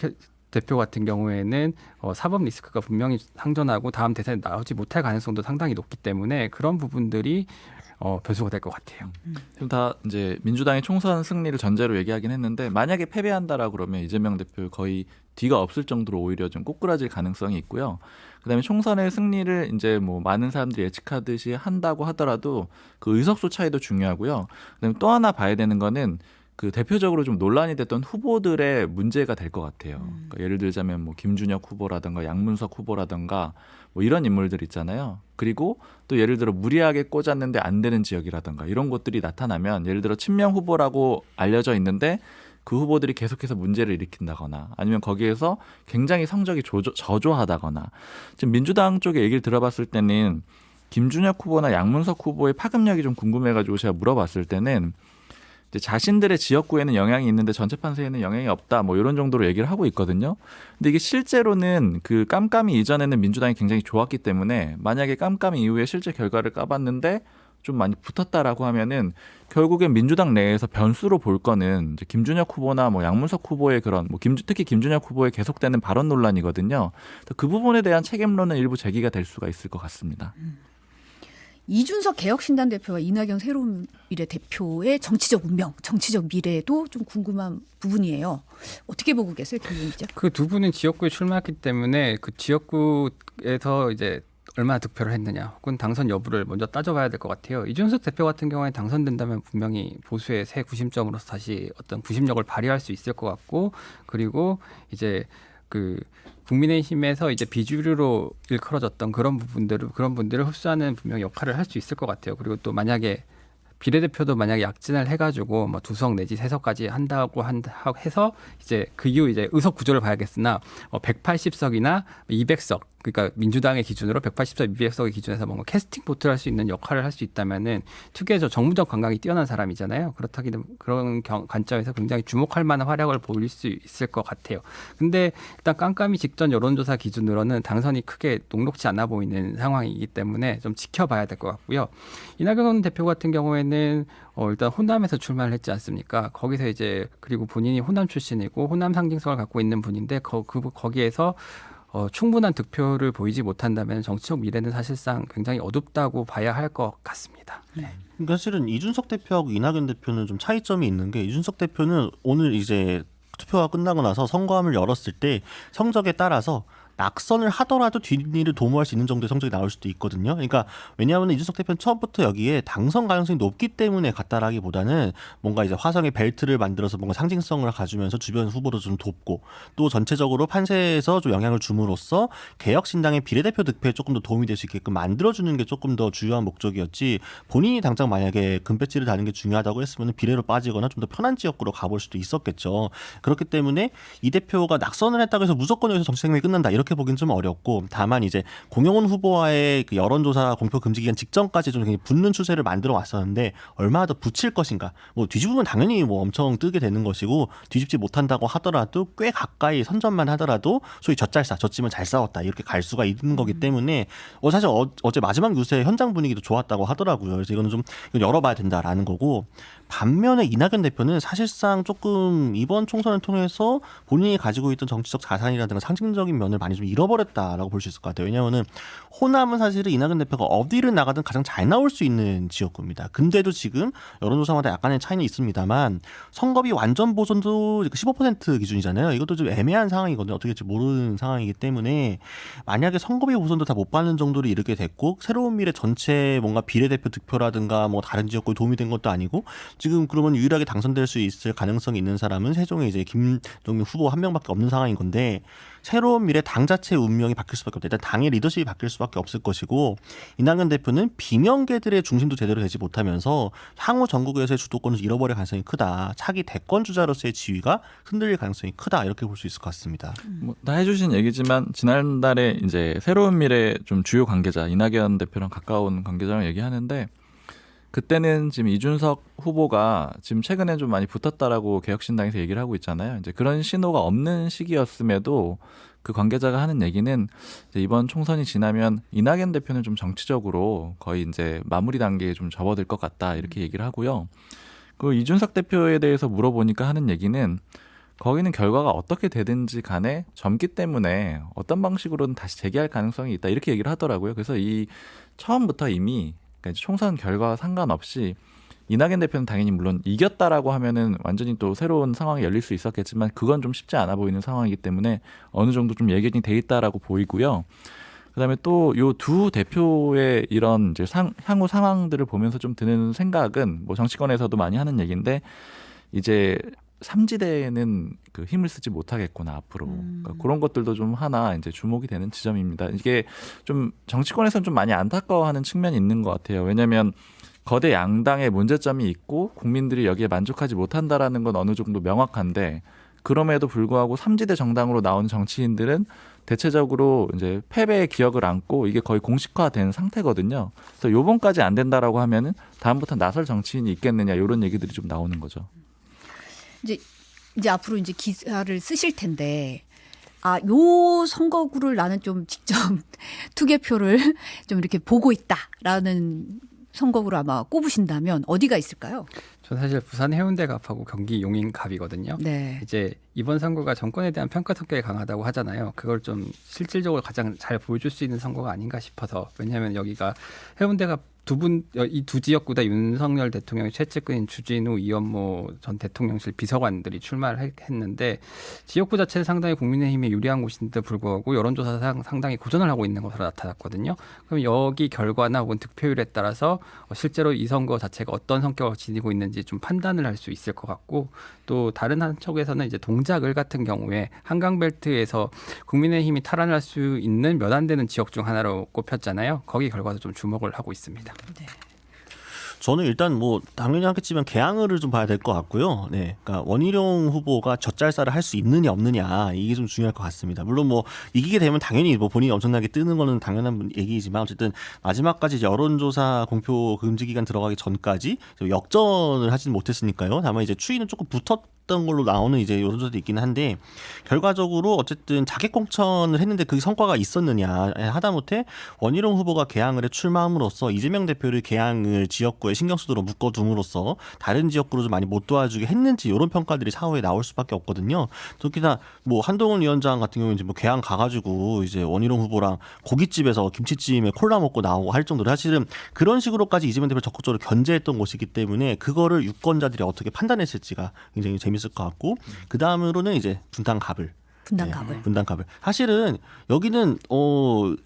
대표 같은 경우에는 사법 리스크가 분명히 상존하고 다음 대선에 나오지 못할 가능성도 상당히 높기 때문에 그런 부분들이 변수가 될 것 같아요. 지금 다 이제 민주당의 총선 승리를 전제로 얘기하긴 했는데 만약에 패배한다라 그러면 이재명 대표 거의 뒤가 없을 정도로 오히려 좀 꼬꾸라질 가능성이 있고요. 그다음에 총선의 승리를 이제 뭐 많은 사람들이 예측하듯이 한다고 하더라도 그 의석수 차이도 중요하고요. 그다음에 또 하나 봐야 되는 거는 그 대표적으로 좀 논란이 됐던 후보들의 문제가 될 것 같아요. 그러니까 예를 들자면 뭐 김준혁 후보라든가 양문석 후보라든가 뭐 이런 인물들 있잖아요. 그리고 또 예를 들어 무리하게 꽂았는데 안 되는 지역이라든가 이런 것들이 나타나면 예를 들어 친명 후보라고 알려져 있는데 그 후보들이 계속해서 문제를 일으킨다거나 아니면 거기에서 굉장히 성적이 저조하다거나 지금 민주당 쪽에 얘기를 들어봤을 때는 김준혁 후보나 양문석 후보의 파급력이 좀 궁금해가지고 제가 물어봤을 때는 이제 자신들의 지역구에는 영향이 있는데 전체 판세에는 영향이 없다. 뭐 이런 정도로 얘기를 하고 있거든요. 근데 이게 실제로는 그 깜깜이 이전에는 민주당이 굉장히 좋았기 때문에 만약에 깜깜이 이후에 실제 결과를 까봤는데 좀 많이 붙었다라고 하면은 결국엔 민주당 내에서 변수로 볼 거는 이제 김준혁 후보나 뭐 양문석 후보의 그런 뭐 특히 김준혁 후보의 계속되는 발언 논란이거든요. 그 부분에 대한 책임론은 일부 제기가 될 수가 있을 것 같습니다. 이준석 개혁신당 대표와 이낙연 새로운 미래 대표의 정치적 운명, 정치적 미래도 좀 궁금한 부분이에요. 어떻게 보고 계세요, 김준희죠? 그 두 분은 지역구에 출마했기 때문에 그 지역구에서 이제 얼마나 득표를 했느냐 혹은 당선 여부를 먼저 따져봐야 될 것 같아요. 이준석 대표 같은 경우에 당선된다면 분명히 보수의 새 구심점으로서 다시 어떤 구심력을 발휘할 수 있을 것 같고, 그리고 이제 그 국민의힘에서 이제 비주류로 일컬어졌던 그런 분들을 흡수하는 분명히 역할을 할 수 있을 것 같아요. 그리고 또 만약에 비례대표도 만약에 약진을 해가지고 뭐 2석 내지 3석까지 한다고 해서 이제 그 이후 이제 의석 구조를 봐야겠으나 180석이나 200석, 그러니까 민주당의 기준으로 180석, 200석의 기준에서 뭔가 캐스팅 보트를 할 수 있는 역할을 할 수 있다면은 특유의 정무적 감각이 뛰어난 사람이잖아요. 그렇다기 때문에 그런 관점에서 굉장히 주목할 만한 활약을 보일 수 있을 것 같아요. 근데 일단 깜깜이 직전 여론조사 기준으로는 당선이 크게 녹록지 않아 보이는 상황이기 때문에 좀 지켜봐야 될 것 같고요. 이낙연 대표 같은 경우에는 일단 호남에서 출마를 했지 않습니까? 거기서 이제 그리고 본인이 호남 출신이고 호남 상징성을 갖고 있는 분인데 거기에서 충분한 득표를 보이지 못한다면 정치적 미래는 사실상 굉장히 어둡다고 봐야 할 것 같습니다. 네. 그러니까 사실은 이준석 대표하고 이낙연 대표는 좀 차이점이 있는 게, 이준석 대표는 오늘 이제 투표가 끝나고 나서 선거함을 열었을 때 성적에 따라서 낙선을 하더라도 뒷일을 도모할 수 있는 정도의 성적이 나올 수도 있거든요. 그러니까 왜냐하면 이준석 대표는 처음부터 여기에 당선 가능성이 높기 때문에 갔다라기보다는 뭔가 이제 화성의 벨트를 만들어서 뭔가 상징성을 가지면서 주변 후보도 좀 돕고, 또 전체적으로 판세에서 좀 영향을 줌으로써 개혁신당의 비례대표 득표에 조금 더 도움이 될 수 있게끔 만들어주는 게 조금 더 주요한 목적이었지, 본인이 당장 만약에 금배지를 다는 게 중요하다고 했으면 비례로 빠지거나 좀 더 편한 지역구로 가볼 수도 있었겠죠. 그렇기 때문에 이 대표가 낙선을 했다고 해서 무조건 여기서 정치 생명이 끝난다 이렇게 보긴 좀 어렵고, 다만 이제 공영훈 후보와의 그 여론조사 공표 금지 기간 직전까지 좀 붙는 추세를 만들어 왔었는데 얼마나 더 붙일 것인가. 뭐 뒤집으면 당연히 뭐 엄청 뜨게 되는 것이고, 뒤집지 못한다고 하더라도 꽤 가까이 선전만 하더라도 소위 젖잘싸, 졌지만 잘 싸웠다 이렇게 갈 수가 있는 거기 때문에 사실 어제 마지막 유세 현장 분위기도 좋았다고 하더라고요. 그래서 이거는 좀 열어봐야 된다라는 거고, 반면에 이낙연 대표는 사실상 조금 이번 총선을 통해서 본인이 가지고 있던 정치적 자산이라든가 상징적인 면을 많이 좀 잃어버렸다라고 볼 수 있을 것 같아요. 왜냐하면 호남은 사실은 이낙연 대표가 어디를 나가든 가장 잘 나올 수 있는 지역구입니다. 근데도 지금 여론조사마다 약간의 차이는 있습니다만 선거비 완전 보선도 15% 기준이잖아요. 이것도 좀 애매한 상황이거든요. 어떻게 될지 모르는 상황이기 때문에 만약에 선거비 보선도 다 못 받는 정도로 이르게 됐고, 새로운 미래 전체 뭔가 비례대표 득표라든가 뭐 다른 지역구에 도움이 된 것도 아니고, 지금 그러면 유일하게 당선될 수 있을 가능성이 있는 사람은 세종에 이제 김종민 후보 한 명밖에 없는 상황인 건데, 새로운 미래 당 자체의 운명이 바뀔 수밖에 없다. 일단 당의 리더십이 바뀔 수밖에 없을 것이고, 이낙연 대표는 비명계들의 중심도 제대로 되지 못하면서 향후 전국에서의 주도권을 잃어버릴 가능성이 크다. 차기 대권 주자로서의 지위가 흔들릴 가능성이 크다. 이렇게 볼 수 있을 것 같습니다. 뭐 다 해주신 얘기지만 지난달에 이제 새로운 미래 좀 주요 관계자 이낙연 대표랑 가까운 관계자랑 얘기하는데, 그때는 지금 이준석 후보가 지금 최근에 좀 많이 붙었다라고 개혁신당에서 얘기를 하고 있잖아요. 이제 그런 신호가 없는 시기였음에도 그 관계자가 하는 얘기는 이제 이번 총선이 지나면 이낙연 대표는 좀 정치적으로 거의 이제 마무리 단계에 좀 접어들 것 같다 이렇게 얘기를 하고요. 그 이준석 대표에 대해서 물어보니까 하는 얘기는 거기는 결과가 어떻게 되든지 간에 젊기 때문에 어떤 방식으로든 다시 재기할 가능성이 있다 이렇게 얘기를 하더라고요. 그래서 이 처음부터 이미 그러니까 총선 결과와 상관없이 이낙연 대표는 당연히 물론 이겼다라고 하면은 완전히 또 새로운 상황이 열릴 수 있었겠지만 그건 좀 쉽지 않아 보이는 상황이기 때문에 어느 정도 좀 예견이 돼 있다라고 보이고요. 그다음에 또 요 두 대표의 이런 이제 향후 상황들을 보면서 좀 드는 생각은 뭐 정치권에서도 많이 하는 얘기인데, 이제 삼지대에는 그 힘을 쓰지 못하겠구나 앞으로. 그러니까 그런 것들도 좀 하나 이제 주목이 되는 지점입니다. 이게 좀 정치권에서는 좀 많이 안타까워하는 측면이 있는 것 같아요. 왜냐하면 거대 양당의 문제점이 있고 국민들이 여기에 만족하지 못한다라는 건 어느 정도 명확한데, 그럼에도 불구하고 삼지대 정당으로 나오는 정치인들은 대체적으로 이제 패배의 기억을 안고 이게 거의 공식화된 상태거든요. 그래서 요번까지 안 된다라고 하면은 다음부터 나설 정치인이 있겠느냐 이런 얘기들이 좀 나오는 거죠. 이제 앞으로 이제 기사를 쓰실 텐데 요 선거구를 나는 좀 직접 투개표를 좀 이렇게 보고 있다라는 선거구를 아마 꼽으신다면 어디가 있을까요? 저는 사실 부산 해운대갑하고 경기 용인갑이거든요. 네. 이제 이번 선거가 정권에 대한 평가 성격이 강하다고 하잖아요. 그걸 좀 실질적으로 가장 잘 보여줄 수 있는 선거가 아닌가 싶어서. 왜냐하면 여기가 해운대갑 이 두 지역구 다 윤석열 대통령의 최측근인 주진우, 이현모 전 대통령실 비서관들이 출마를 했는데 지역구 자체는 상당히 국민의힘에 유리한 곳인데도 불구하고 여론조사상 상당히 고전을 하고 있는 것으로 나타났거든요. 그럼 여기 결과나 혹은 득표율에 따라서 실제로 이 선거 자체가 어떤 성격을 지니고 있는지 좀 판단을 할 수 있을 것 같고, 또 다른 한쪽에서는 이제 동작을 같은 경우에 한강벨트에서 국민의힘이 탈환할 수 있는 몇 안 되는 지역 중 하나로 꼽혔잖아요. 거기 결과도 좀 주목을 하고 있습니다. 네. 저는 일단 뭐 당연히 하겠지만 개항을 좀 봐야 될 것 같고요. 네, 그러니까 원희룡 후보가 젖잘싸를 할 수 있느냐 없느냐 이게 좀 중요할 것 같습니다. 물론 뭐 이기게 되면 당연히 뭐 본인이 엄청나게 뜨는 거는 당연한 얘기이지만 어쨌든 마지막까지 여론조사 공표 금지 기간 들어가기 전까지 역전을 하지는 못했으니까요. 다만 이제 추이는 조금 붙었던 걸로 나오는 이제 여론조사도 있긴 한데 결과적으로 어쨌든 자객 공천을 했는데 그 성과가 있었느냐 하다못해 원희룡 후보가 개항을 해 출마함으로써 이재명 대표를 개항을 지역구에 신경쓰도록 묶어둠으로써 다른 지역구로 좀 많이 못 도와주게 했는지 이런 평가들이 사후에 나올 수밖에 없거든요. 특히나 뭐 한동훈 위원장 같은 경우는 이제 뭐 개항 가가지고 이제 원희룡 후보랑 고깃집에서 김치찜에 콜라 먹고 나오고 할 정도로 사실은 그런 식으로까지 이재명 대표를 적극적으로 견제했던 곳이기 때문에 그거를 유권자들이 어떻게 판단했을지가 굉장히 재밌을 것 같고 그 다음으로는 이제 분당갑을. 분당갑을. 사실은 여기는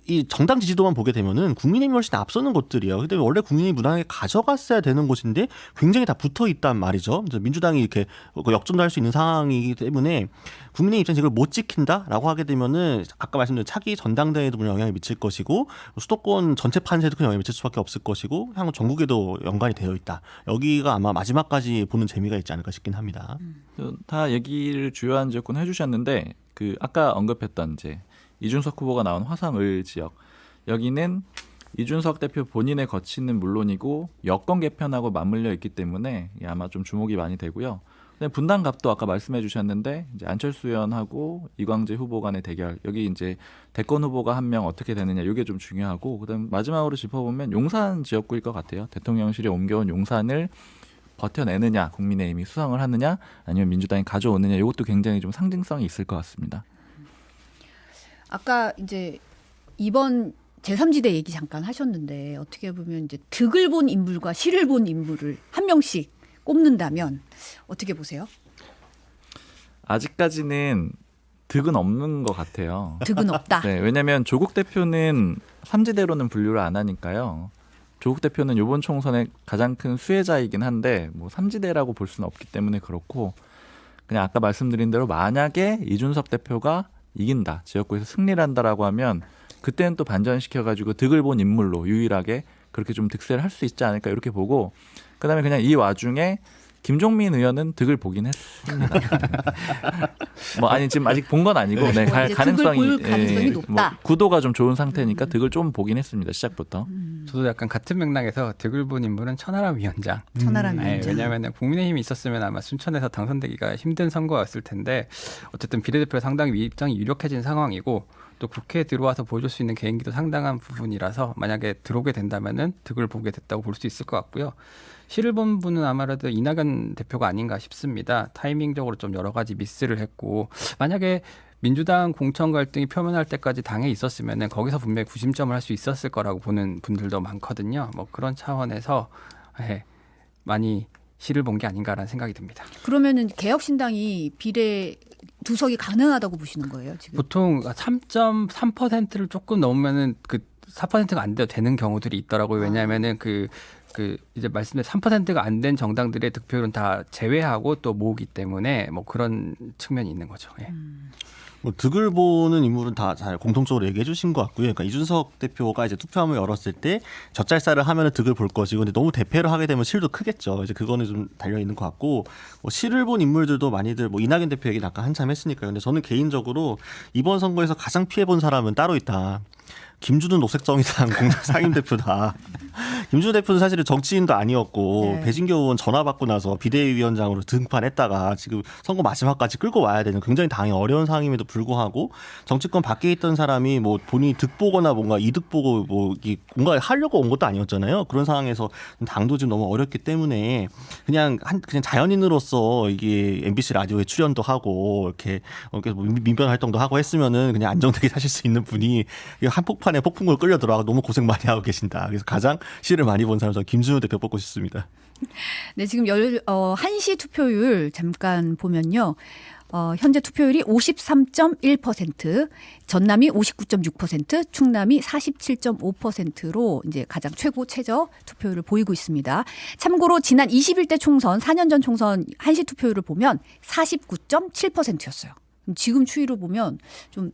이 정당 지지도만 보게 되면은 국민의힘이 훨씬 앞서는 곳들이에요. 근데 원래 국민의힘이 무난하게 가져갔어야 되는 곳인데 굉장히 다 붙어 있단 말이죠. 그래서 민주당이 이렇게 역전도 할 수 있는 상황이기 때문에 국민의 입장에서 이걸 못 지킨다라고 하게 되면은 아까 말씀드린 차기 전당대회에도 물론 영향을 미칠 것이고 수도권 전체 판세에도 큰 영향을 미칠 수밖에 없을 것이고 향후 전국에도 연관이 되어 있다. 여기가 아마 마지막까지 보는 재미가 있지 않을까 싶긴 합니다. 다 얘기를 주요한 지역군 해주셨는데 그 아까 언급했던 이제 이준석 후보가 나온 화성을 지역 여기는 이준석 대표 본인의 거취는 물론이고 여권 개편하고 맞물려 있기 때문에 아마 좀 주목이 많이 되고요. 분당갑도 아까 말씀해 주셨는데 이제 안철수 의원하고 이광재 후보 간의 대결 여기 이제 대권 후보가 한 명 어떻게 되느냐 이게 좀 중요하고 그다음 마지막으로 짚어보면 용산 지역구일 것 같아요. 대통령실에 옮겨온 용산을 버텨내느냐 국민의힘이 수성을 하느냐 아니면 민주당이 가져오느냐 이것도 굉장히 좀 상징성이 있을 것 같습니다. 아까 이제 이번 제3지대 얘기 잠깐 하셨는데 어떻게 보면 이제 득을 본 인물과 실을 본 인물을 한 명씩 꼽는다면 어떻게 보세요? 아직까지는 득은 없는 것 같아요. 득은 없다. 네, 왜냐하면 조국 대표는 삼지대로는 분류를 안 하니까요. 조국 대표는 이번 총선의 가장 큰 수혜자이긴 한데 뭐 삼지대라고 볼 수는 없기 때문에 그렇고 그냥 아까 말씀드린 대로 만약에 이준석 대표가 이긴다, 지역구에서 승리를 한다라고 하면 그때는 또 반전시켜가지고 득을 본 인물로 유일하게 그렇게 좀 득세를 할 수 있지 않을까 이렇게 보고 그다음에 그냥 이 와중에 김종민 의원은 득을 보긴 했습니다. 뭐 아니 지금 아직 본 건 아니고 네, 가능성이 볼 가능성이 높다. 뭐 구도가 좀 좋은 상태니까 득을 좀 보긴 했습니다. 시작부터. 저도 약간 같은 맥락에서 득을 본 인물은 천하람 위원장. 천하람 네, 위원장. 왜냐하면 국민의힘이 있었으면 아마 순천에서 당선되기가 힘든 선거였을 텐데 어쨌든 비례대표 상당히 입장이 유력해진 상황이고 또 국회에 들어와서 보여줄 수 있는 개인기도 상당한 부분이라서 만약에 들어오게 된다면은 득을 보게 됐다고 볼 수 있을 것 같고요. 실을 본 분은 아마도 이낙연 대표가 아닌가 싶습니다. 타이밍적으로 좀 여러 가지 미스를 했고 만약에 민주당 공천 갈등이 표면할 때까지 당에 있었으면은 거기서 분명히 구심점을 할 수 있었을 거라고 보는 분들도 많거든요. 뭐 그런 차원에서 많이 실을 본 게 아닌가라는 생각이 듭니다. 그러면은 개혁신당이 비례 두석이 가능하다고 보시는 거예요, 지금? 보통 3.3%를 조금 넘으면은 그 4%가 안 돼도 되는 경우들이 있더라고요. 왜냐하면은 그 그 이제 말씀드린 3%가 안 된 정당들의 득표율은 다 제외하고 또 모으기 때문에 뭐 그런 측면이 있는 거죠. 예. 뭐 득을 보는 인물은 다 잘 공통적으로 얘기해 주신 것 같고요. 그러니까 이준석 대표가 이제 투표함을 열었을 때 젖잘싸를 하면은 득을 볼 것이고, 근데 너무 대패를 하게 되면 실도 크겠죠. 이제 그거는 좀 달려 있는 것 같고, 뭐 실을 본 인물들도 많이들 뭐 이낙연 대표 얘기는 아까 한참 했으니까요. 근데 저는 개인적으로 이번 선거에서 가장 피해 본 사람은 따로 있다. 김준우 녹색정의당 공동 상임대표다. 김준우 대표는 사실은 정치인도 아니었고 네. 배진교 의원 전화 받고 나서 비대위원장으로 등판했다가 지금 선거 마지막까지 끌고 와야 되는 굉장히 당이 어려운 상황임에도 불구하고 정치권 밖에 있던 사람이 뭐 본인이 득 보거나 뭔가 이득 보고 뭐 뭔가 하려고 온 것도 아니었잖아요. 그런 상황에서 당도 지금 너무 어렵기 때문에 그냥 자연인으로서 이게 MBC 라디오에 출연도 하고 이렇게 민변 활동도 하고 했으면은 그냥 안정되게 사실 수 있는 분이 한폭판에 폭풍을 끌려 들어가고 너무 고생 많이 하고 계신다. 그래서 가장 시를 많이 본 사람 저는 김준우 대표 뽑고 싶습니다. 네, 지금 1시 투표율 잠깐 보면요. 현재 투표율이 53.1%, 전남이 59.6%, 충남이 47.5%로 이제 가장 최저 투표율을 보이고 있습니다. 참고로 지난 21대 총선, 4년 전 총선 1시 투표율을 보면 49.7%였어요. 지금 추이로 보면 좀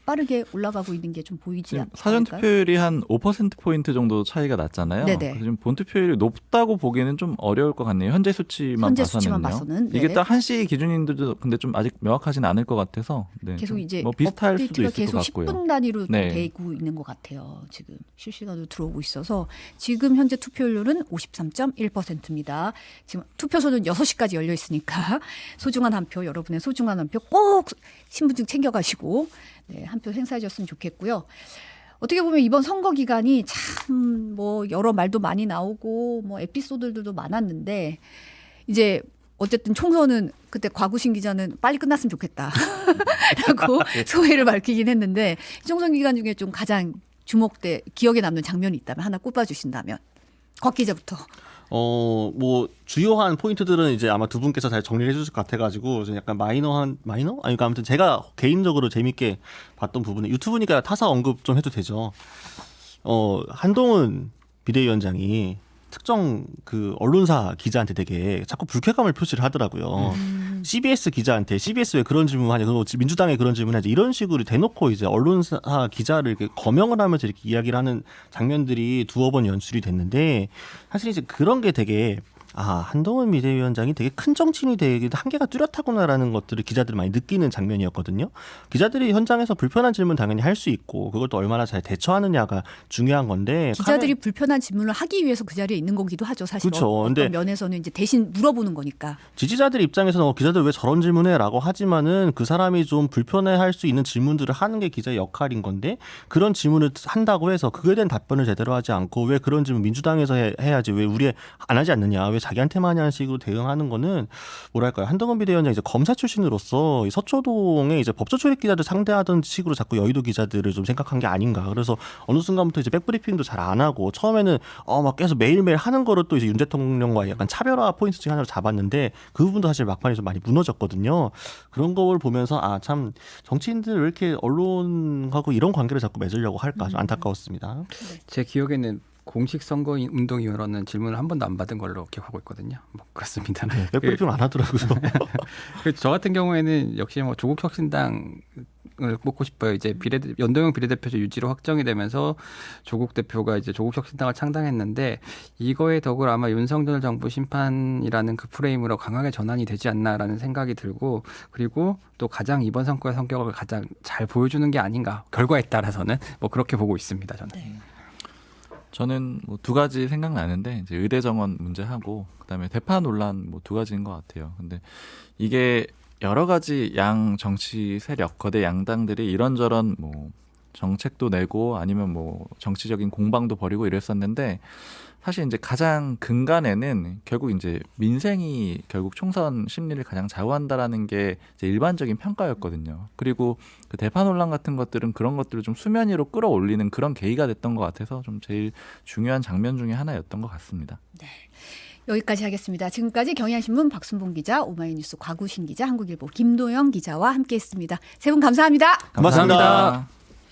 빠르게 올라가고 있는 게 좀 보이지 지금 않을까요? 사전 투표율이 한 5%포인트 정도 차이가 났잖아요. 네네. 그래서 지금 본 투표율이 높다고 보기에는 좀 어려울 것 같네요. 현재 수치만 현재 봐서는요. 수치만 봐서는, 네. 이게 딱 한시 기준인들도 근데 좀 아직 명확하지는 않을 것 같아서 네, 계속 이제 뭐 비슷할 수도 업데이트가 있을 계속 것 같고요. 10분 단위로 네. 되고 있는 것 같아요. 지금 실시간으로 들어오고 있어서 지금 현재 투표율은 53.1%입니다. 지금 투표소는 6시까지 열려 있으니까 소중한 한 표, 여러분의 소중한 한 표 꼭 신분증 챙겨가시고 네, 한 표 행사해 줬으면 좋겠고요. 어떻게 보면 이번 선거 기간이 참 뭐 여러 말도 많이 나오고 뭐 에피소드들도 많았는데 이제 어쨌든 총선은 그때 곽우신 기자는 빨리 끝났으면 좋겠다라고 소회를 밝히긴 했는데 총선 기간 중에 좀 가장 주목돼 기억에 남는 장면이 있다면 하나 꼽아주신다면 곽 기자부터. 뭐 주요한 포인트들은 이제 아마 두 분께서 잘 정리를 해주실 것 같아가지고 좀 약간 마이너? 아니 그러니까 아무튼 제가 개인적으로 재밌게 봤던 부분은 유튜브니까 타사 언급 좀 해도 되죠. 한동훈 비대위원장이 특정 그 언론사 기자한테 되게 자꾸 불쾌감을 표시를 하더라고요. CBS 기자한테 CBS 왜 그런 질문하냐, 민주당에 그런 질문하냐 이런 식으로 대놓고 이제 언론사 기자를 이렇게 거명을 하면서 이렇게 이야기를 하는 장면들이 두어 번 연출이 됐는데 사실 이제 그런 게 되게 한동훈 비대위원장이 되게 큰 정치인이 되게 한계가 뚜렷하구나라는 것들을 기자들이 많이 느끼는 장면이었거든요. 기자들이 현장에서 불편한 질문 당연히 할 수 있고 그것도 얼마나 잘 대처하느냐가 중요한 건데 기자들이 불편한 질문을 하기 위해서 그 자리에 있는 거기도 하죠. 사실 그렇죠. 어떤 근데 면에서는 이제 대신 물어보는 거니까. 지지자들 입장에서는 기자들 왜 저런 질문해라고 하지만은 그 사람이 좀 불편해할 수 있는 질문들을 하는 게 기자의 역할인 건데 그런 질문을 한다고 해서 그에 대한 답변을 제대로 하지 않고 왜 그런 질문 민주당에서 해야지 왜 우리 안 하지 않느냐 왜 자기한테만 하는 식으로 대응하는 거는 뭐랄까요 한동훈 비대위원장이 이제 검사 출신으로서 이 서초동에 이제 법조 출입 기자들 상대하던 식으로 자꾸 여의도 기자들을 좀 생각한 게 아닌가. 그래서 어느 순간부터 이제 백브리핑도 잘 안 하고 처음에는 막 계속 매일매일 하는 거를 또 이제 윤 대통령과 약간 차별화 포인트 중 하나로 잡았는데 그 부분도 사실 막판에 좀 많이 무너졌거든요. 그런 걸 보면서 참 정치인들 왜 이렇게 언론하고 이런 관계를 자꾸 맺으려고 할까 좀 안타까웠습니다. 제 기억에는 공식 선거 운동위원회는 질문을 한 번도 안 받은 걸로 기억하고 있거든요. 뭐 그렇습니다. 백브리핑 안 하더라고요. 저 같은 경우에는 역시 뭐 조국 혁신당을 뽑고 싶어요. 이제 연동형 비례대표제 유지로 확정이 되면서 조국 대표가 이제 조국 혁신당을 창당했는데 이거에 더불어 아마 윤석열 정부 심판이라는 그 프레임으로 강하게 전환이 되지 않나라는 생각이 들고 그리고 또 가장 이번 선거의 성격을 가장 잘 보여주는 게 아닌가 결과에 따라서는 뭐 그렇게 보고 있습니다. 저는. 네. 저는 뭐 두 가지 생각나는데 이제 의대 정원 문제하고 그다음에 대파 논란 뭐 두 가지인 것 같아요. 근데 이게 여러 가지 양 정치 세력, 거대 양당들이 이런저런 뭐 정책도 내고 아니면 뭐 정치적인 공방도 벌이고 이랬었는데 사실 이제 가장 근간에는 결국 이제 민생이 결국 총선 심리를 가장 좌우한다라는 게 이제 일반적인 평가였거든요. 그리고 그 대파 논란 같은 것들은 그런 것들을 좀 수면 위로 끌어올리는 그런 계기가 됐던 것 같아서 좀 제일 중요한 장면 중에 하나였던 것 같습니다. 네. 여기까지 하겠습니다. 지금까지 경향신문 박순봉 기자, 오마이뉴스 곽우신 기자, 한국일보 김도영 기자와 함께했습니다. 세 분 감사합니다. 고맙습니다.